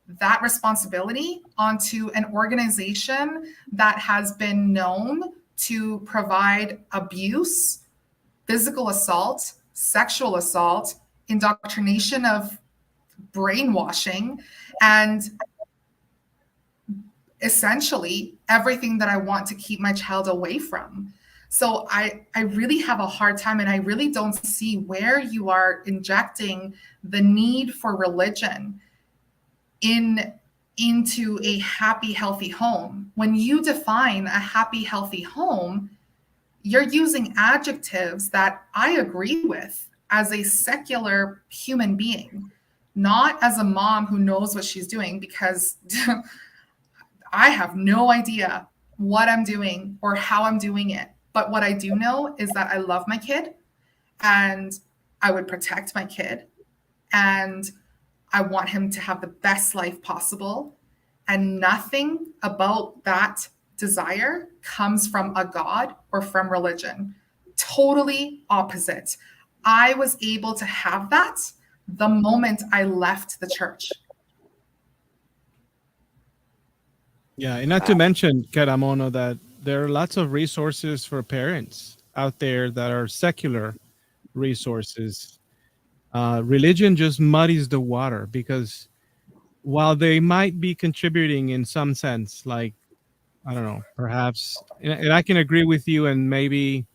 that responsibility onto an organization that has been known to provide abuse, physical assault, sexual assault, indoctrination of brainwashing, and essentially everything that I want to keep my child away from. So I really have a hard time, and I really don't see where you are injecting the need for religion into a happy, healthy home. When you define a happy, healthy home, you're using adjectives that I agree with as a secular human being, not as a mom who knows what she's doing, because I have no idea what I'm doing or how I'm doing it. But what I do know is that I love my kid and I would protect my kid and I want him to have the best life possible. And nothing about that desire comes from a God or from religion. Totally opposite. I was able to have that the moment I left the church. Yeah, and not to mention, Caramono, that there are lots of resources for parents out there that are secular resources. Religion just muddies the water because while they might be contributing in some sense, like, I don't know, perhaps, and I can agree with you, and maybe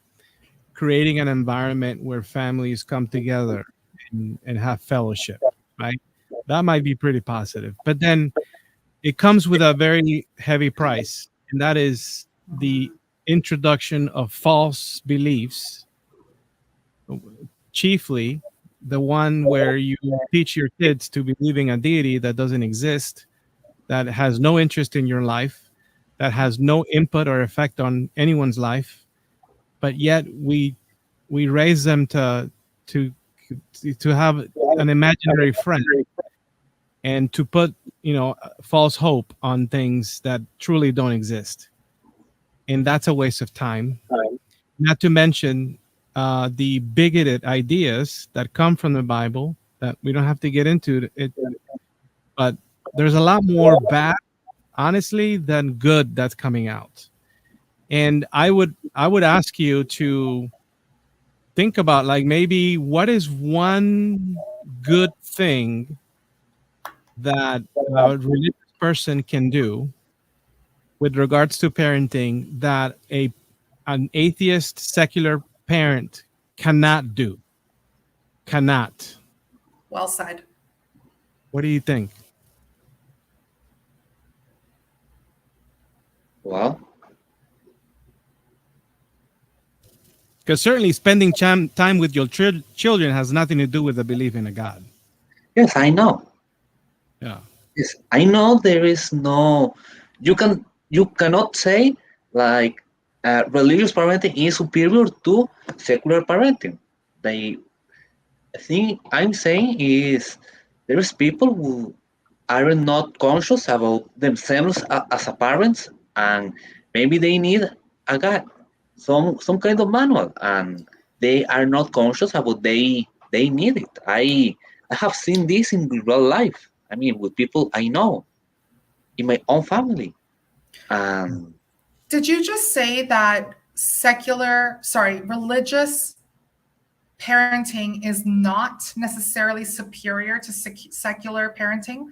creating an environment where families come together and have fellowship, right? That might be pretty positive. But then it comes with a very heavy price, and that is the introduction of false beliefs, chiefly the one where you teach your kids to believing a deity that doesn't exist, that has no interest in your life, that has no input or effect on anyone's life, but yet we raise them to to have an imaginary friend and to put false hope on things that truly don't exist, and that's a waste of time. Not to mention the bigoted ideas that come from the Bible that we don't have to get into it, but there's a lot more bad, honestly, than good that's coming out. And I would ask you to think about, like, maybe what is one good thing that a religious person can do with regards to parenting that an atheist secular parent cannot do. Cannot. Well said. What do you think? Well, Because certainly spending time with your children has nothing to do with the belief in a God. yes, I know. Yeah. Yes, I know there is no. You cannot say like religious parenting is superior to secular parenting. The thing I'm saying is there is people who are not conscious about themselves as a parents, and maybe they need a guide, some kind of manual, and they are not conscious about they need it. I have seen this in real life. I mean, with people I know in my own family. Did you just say that religious parenting is not necessarily superior to secular parenting?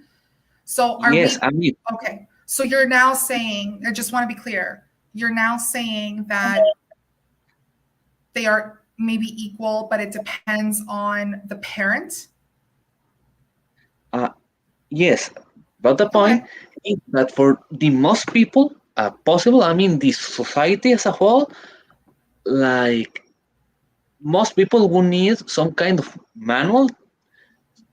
So Yes, I mean, okay? So you're now saying, I just want to be clear, you're now saying that they are maybe equal, but it depends on the parent? yes, but the point is that for the most people possible, I mean, the society as a whole, like most people will need some kind of manual.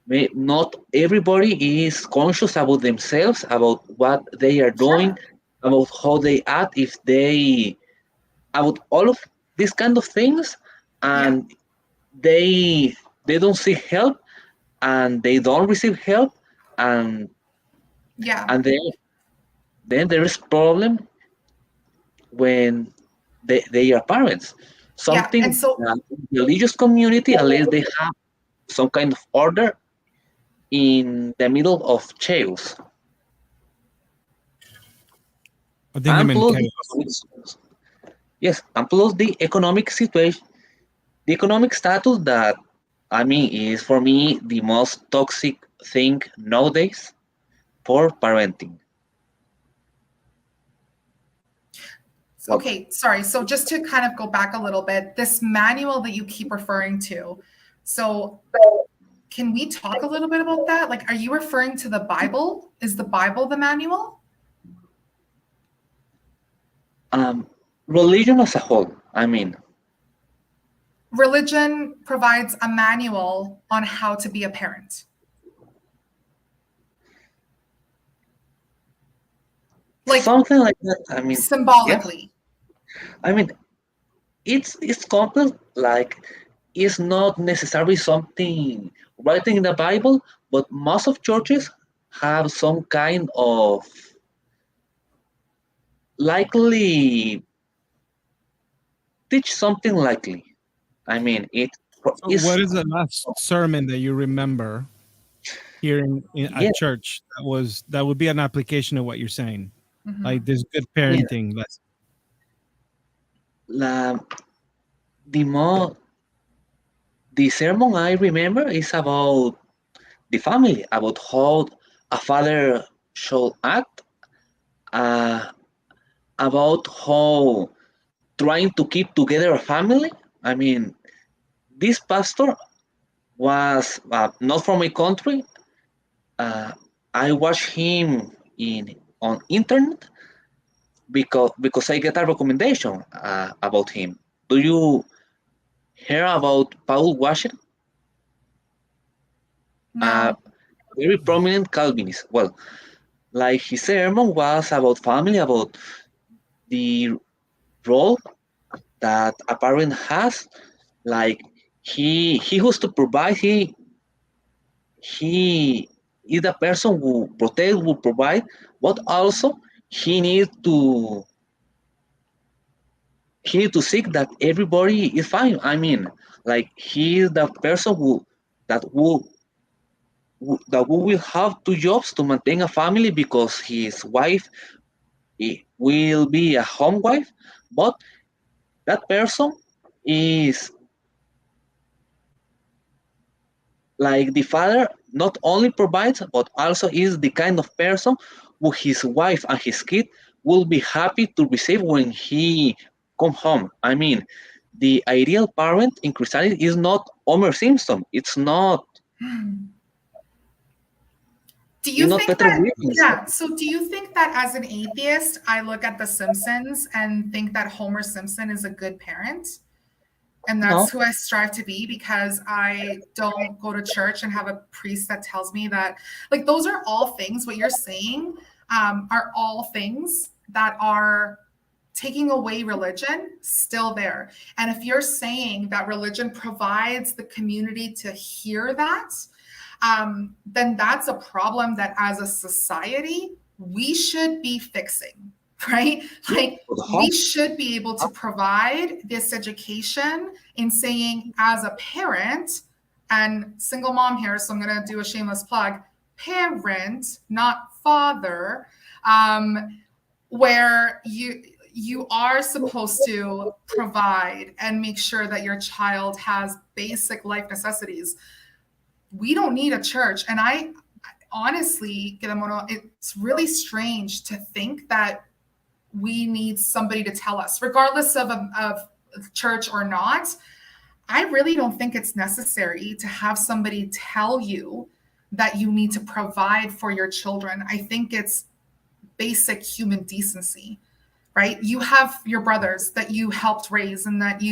Not everybody is conscious about themselves, about what they are doing, about how they act, if they, about all of these kind of things, and they don't seek help, and they don't receive help, and and then there is problem when they are parents. Something and so that religious community, unless they have some kind of order in the middle of chaos. I think you And meant plus, chaos. yes, and plus the economic situation, the economic status that I mean is for me the most toxic thing nowadays for parenting. Okay, sorry. So just to kind of go back a little bit, this manual that you keep referring to, so can we talk a little bit about that? Like, are you referring to the Bible? Is the Bible the manual? Religion as a whole, I mean. Religion provides a manual on how to be a parent. Like something like that. I mean, symbolically. Yeah. I mean, it's complex. Like, it's not necessarily something writing in the Bible, but most of churches have some kind of likely teach something likely. I mean, So what is the last sermon that you remember hearing in a church that would be an application of what you're saying? Mm-hmm. Like this good parenting lesson. The sermon I remember is about the family, about how a father should act, about how trying to keep together a family, I mean, this pastor was not from my country. I watched him in on internet because I get a recommendation about him. Do you hear about Paul Washer? A No. very prominent Calvinist. Well, like his sermon was about family, about the role that a parent has. Like he has to provide. He is the person who protect, who provide, but also he needs to he need to seek that everybody is fine. I mean, like he is the person that will who will have two jobs to maintain a family because his wife will be a home wife, but that person is like the father not only provides but also is the kind of person who his wife and his kid will be happy to receive when he come home. I mean, the ideal parent in Christianity is not Homer Simpson. Do It's you not think Peter that, Griffin. yeah, so do you think that as an atheist, I look at The Simpsons and think that Homer Simpson is a good parent? And No. that's who I strive to be because I don't go to church and have a priest that tells me that, like, those are all things, what you're saying are all things that are taking away religion still there. And if you're saying that religion provides the community to hear that, then that's a problem that as a society, we should be fixing, right? Like we should be able to provide this education in saying as a parent, and single mom here, so I'm going to do a shameless plug, parent, not father, where you are supposed to provide and make sure that your child has basic life necessities. We don't need a church. And I honestly, it's really strange to think that we need somebody to tell us, regardless of church or not. I really don't think it's necessary to have somebody tell you that you need to provide for your children. I think it's basic human decency, right? You have your brothers that you helped raise and that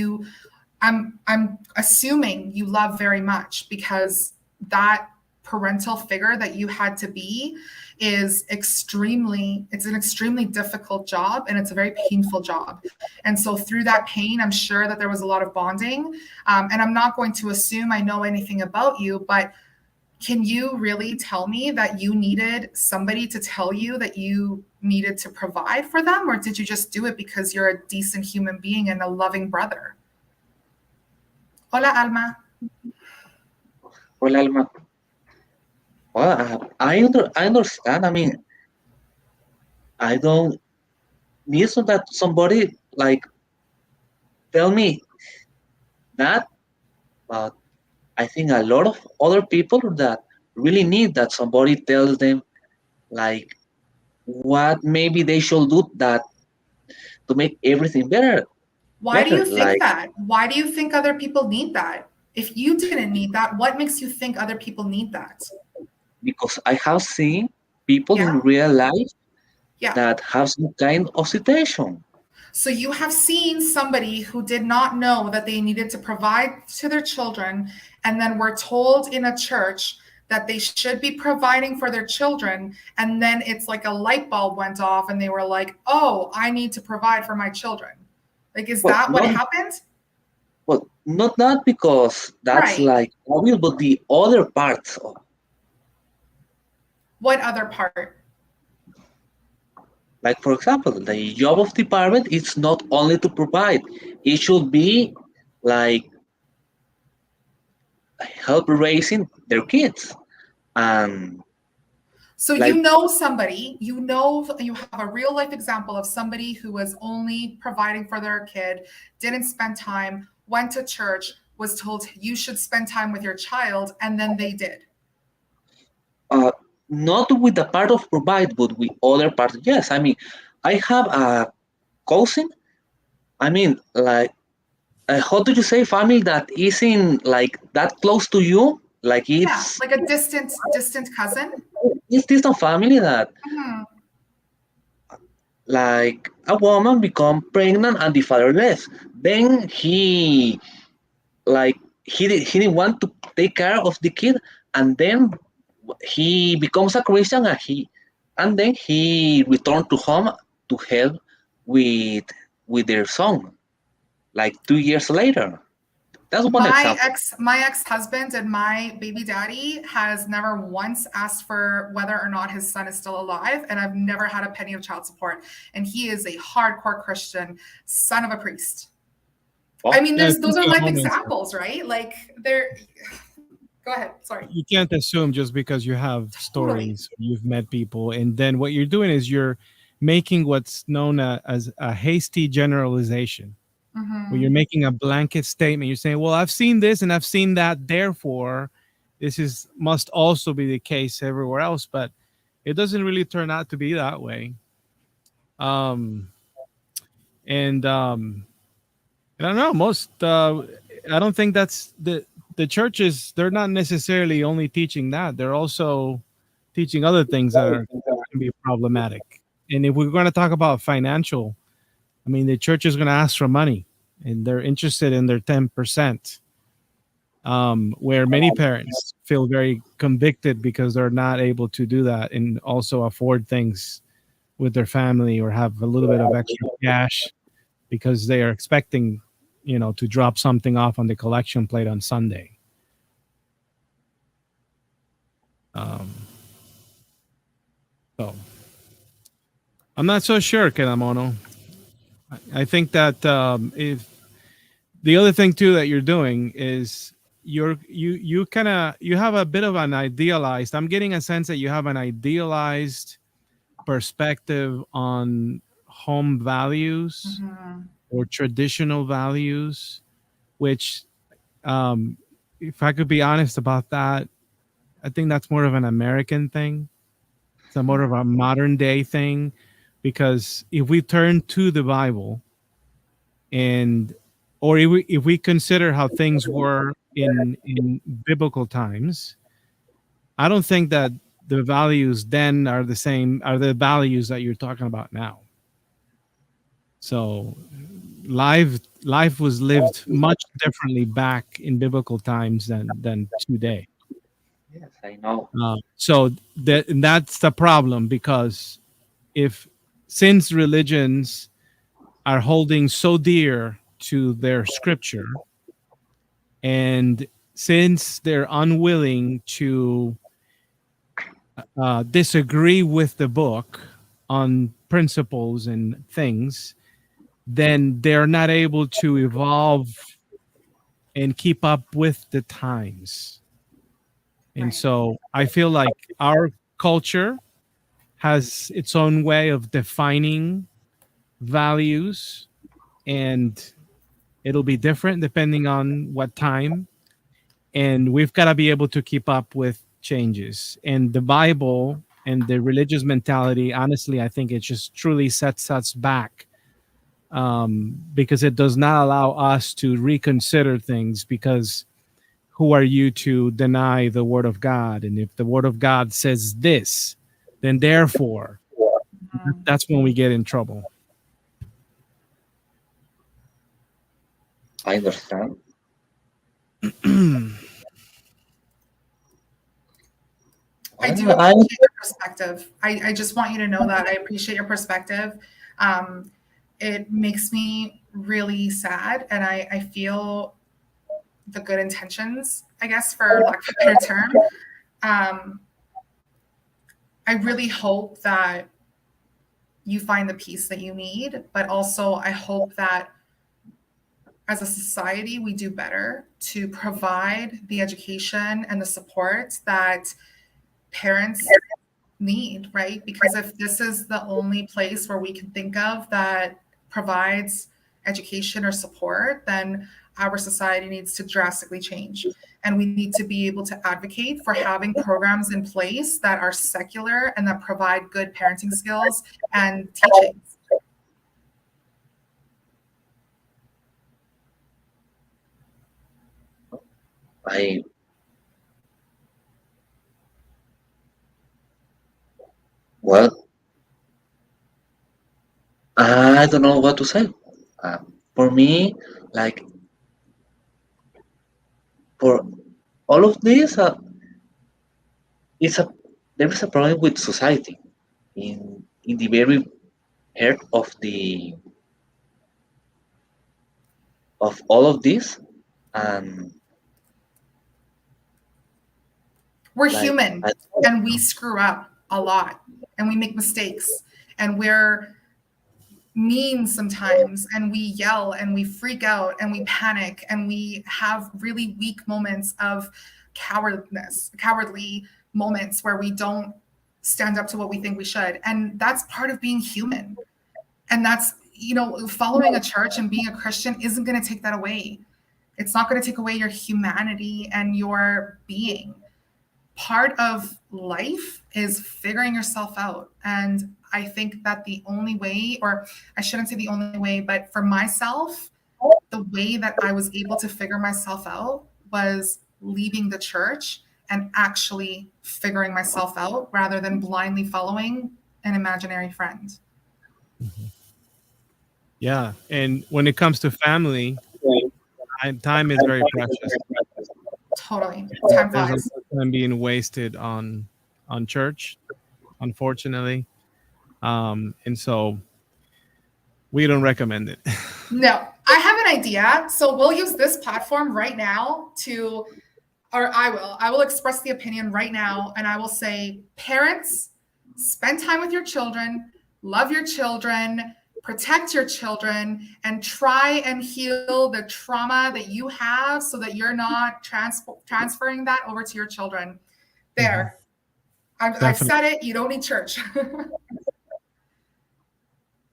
I'm assuming you love very much, because that parental figure that you had to be it's an extremely difficult job, and it's a very painful job. And so through that pain, I'm sure that there was a lot of bonding. And I'm not going to assume I know anything about you, but can you really tell me that you needed somebody to tell you that you needed to provide for them? Or did you just do it because you're a decent human being and a loving brother? Hola, Alma. Hola, Alma. Well, I understand. I mean, I don't need so that somebody like tell me that, but I think a lot of other people that really need that somebody tells them like what maybe they should do that to make everything better. Why do you think Like that? Why do you think other people need that? If you didn't need that, what makes you think other people need that? because I have seen people Yeah. in real life Yeah. that have some kind of situation. So you have seen somebody who did not know that they needed to provide to their children, and then were told in a church that they should be providing for their children. And then it's like a light bulb went off and they were like, oh, I need to provide for my children. Like, is that what happened? Well, not that, because that's Right. like obvious, but the other parts of What other part? like, for example, the job of the parent is not only to provide, it should be like help raising their kids. And so like, you know somebody, you have a real life example of somebody who was only providing for their kid, didn't spend time, went to church, was told you should spend time with your child, and then they did. not with the part of provide, but with other parts. Yes, I mean, I have a cousin. I mean, like how do you say family that isn't like that close to you? Like Yeah, it's like a distant cousin. it's distant family that Mhm. like a woman become pregnant and the father left. Then like he didn't want to take care of the kid, and then he becomes a Christian, and then he returned to home to help with their son. Like 2 years later. That's one example. My ex-husband and my baby daddy has never once asked for whether or not his son is still alive, and I've never had a penny of child support. And he is a hardcore Christian, son of a priest. I mean, Yeah, those are life examples, right? Like they're. Go ahead. Sorry. you can't assume just because you have stories, you've met people, and then what you're doing is you're making what's known as a hasty generalization. Where you're making a blanket statement. You're saying, well, I've seen this and I've seen that, therefore this is must also be the case everywhere else, but it doesn't really turn out to be that way. um and I don't know, most I don't think that's the churches, they're not necessarily only teaching that, they're also teaching other things that are can be problematic. And if we're going to talk about financial, I mean, the church is going to ask for money and they're interested in their 10%, where many parents feel very convicted because they're not able to do that and also afford things with their family or have a little bit of extra cash because they are expecting, to drop something off on the collection plate on Sunday. So I'm not so sure, Kenamono. I think that if the other thing too that you're doing is you kind of you have a bit of an idealized, I'm getting a sense that you have an idealized perspective on home values or traditional values, which if I could be honest about that, I think that's more of an American thing. It's a more of a modern day thing, because if we turn to the Bible, and or if we consider how things were in biblical times, I don't think that the values then are the same, are the values that you're talking about now. So life was lived much differently back in biblical times than today. Yes, I know. So that's the problem, because if since religions are holding so dear to their scripture, and since they're unwilling to disagree with the book on principles and things, then they're not able to evolve and keep up with the times. And so I feel like our culture has its own way of defining values, and it'll be different depending on what time. And we've got to be able to keep up with changes. And the Bible and the religious mentality, honestly, I think it just truly sets us back, because it does not allow us to reconsider things, because who are you to deny the word of God? And if the word of God says this, then therefore, that's when we get in trouble. I understand. I do appreciate your perspective. I just want you to know that I appreciate your perspective. It makes me really sad, and I feel the good intentions, I guess, for lack of a better term. I really hope that you find the peace that you need, but also I hope that as a society we do better to provide the education and the support that parents need, right? Because if this is the only place where we can think of that provides education or support, then our society needs to drastically change. And we need to be able to advocate for having programs in place that are secular and that provide good parenting skills and teachings. I well, I don't know what to say. For me, like for all of this, it's a there is a problem with society in the very heart of all of this, and We're like human and we screw up a lot and we make mistakes and we're mean sometimes and we yell and we freak out and we panic and we have really weak moments of cowardly moments where we don't stand up to what we think we should. And that's part of being human. And that's, following a church and being a Christian isn't going to take that away. It's not going to take away your humanity and your being. Part of life is figuring yourself out. And I think that the only way, or I shouldn't say the only way, but for myself, the way that I was able to figure myself out was leaving the church and actually figuring myself out rather than blindly following an imaginary friend. Yeah. And when it comes to family, time is very precious. Totally. Time There's a flies. lot of time being wasted on church, unfortunately. And so we don't recommend it. No, I have an idea. So we'll use this platform right now I will express the opinion right now. And I will say, parents, spend time with your children, love your children, protect your children, and try and heal the trauma that you have so that you're not transferring that over to your children. There. I've said it. You don't need church.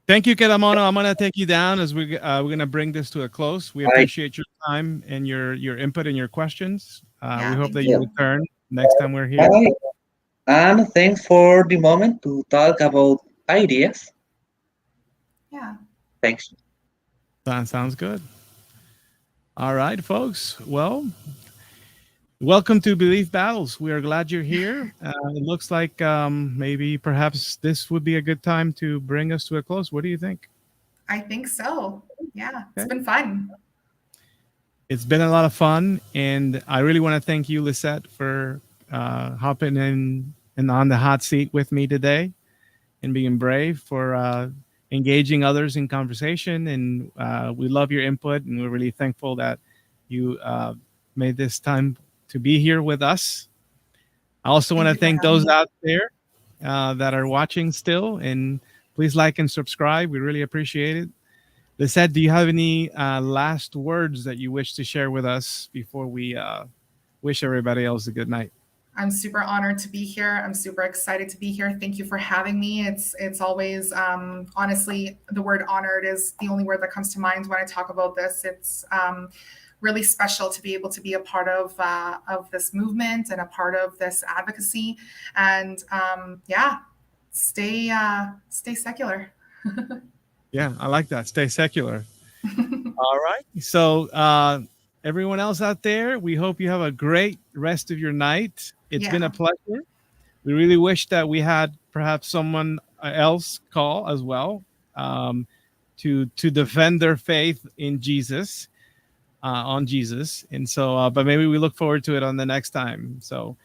Thank you, Kedamono. I'm going to take you down as we're going to bring this to a close. We appreciate your time and your input and your questions. We hope that you return next time we're here. And thanks for the moment to talk about ideas. Yeah. Thanks. That sounds good. All right, folks. Well, welcome to Belief Battles. We are glad you're here. It looks like maybe perhaps this would be a good time to bring us to a close. What do you think? I think so. Yeah, it's been fun. It's been a lot of fun. And I really want to thank you, Lisette, for hopping in and on the hot seat with me today and being brave, for engaging others in conversation. And we love your input. And we're really thankful that you made this time to be here with us. I also want to thank those out there that are watching still, and please like and subscribe. We really appreciate it. Lisette, do you have any last words that you wish to share with us before we wish everybody else a good night? I'm super honored to be here. I'm super excited to be here. Thank you for having me. It's always, honestly, the word honored is the only word that comes to mind when I talk about this. It's really special to be able to be a part of this movement and a part of this advocacy. And stay secular. Yeah, I like that. Stay secular. All right. So everyone else out there, we hope you have a great rest of your night. It's been a pleasure. We really wish that we had perhaps someone else call as well to defend their faith in Jesus, on Jesus. And so, but maybe we look forward to it on the next time. So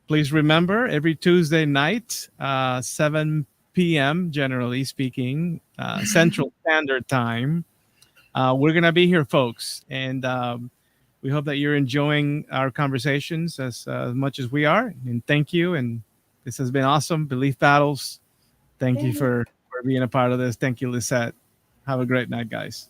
please remember, every Tuesday night, 7 p.m., generally speaking, Central Standard Time, we're going to be here, folks. And we hope that you're enjoying our conversations as much as we are. And thank you. And this has been awesome. Belief Battles. Thank you for being a part of this. Thank you, Lisette. Have a great night, guys.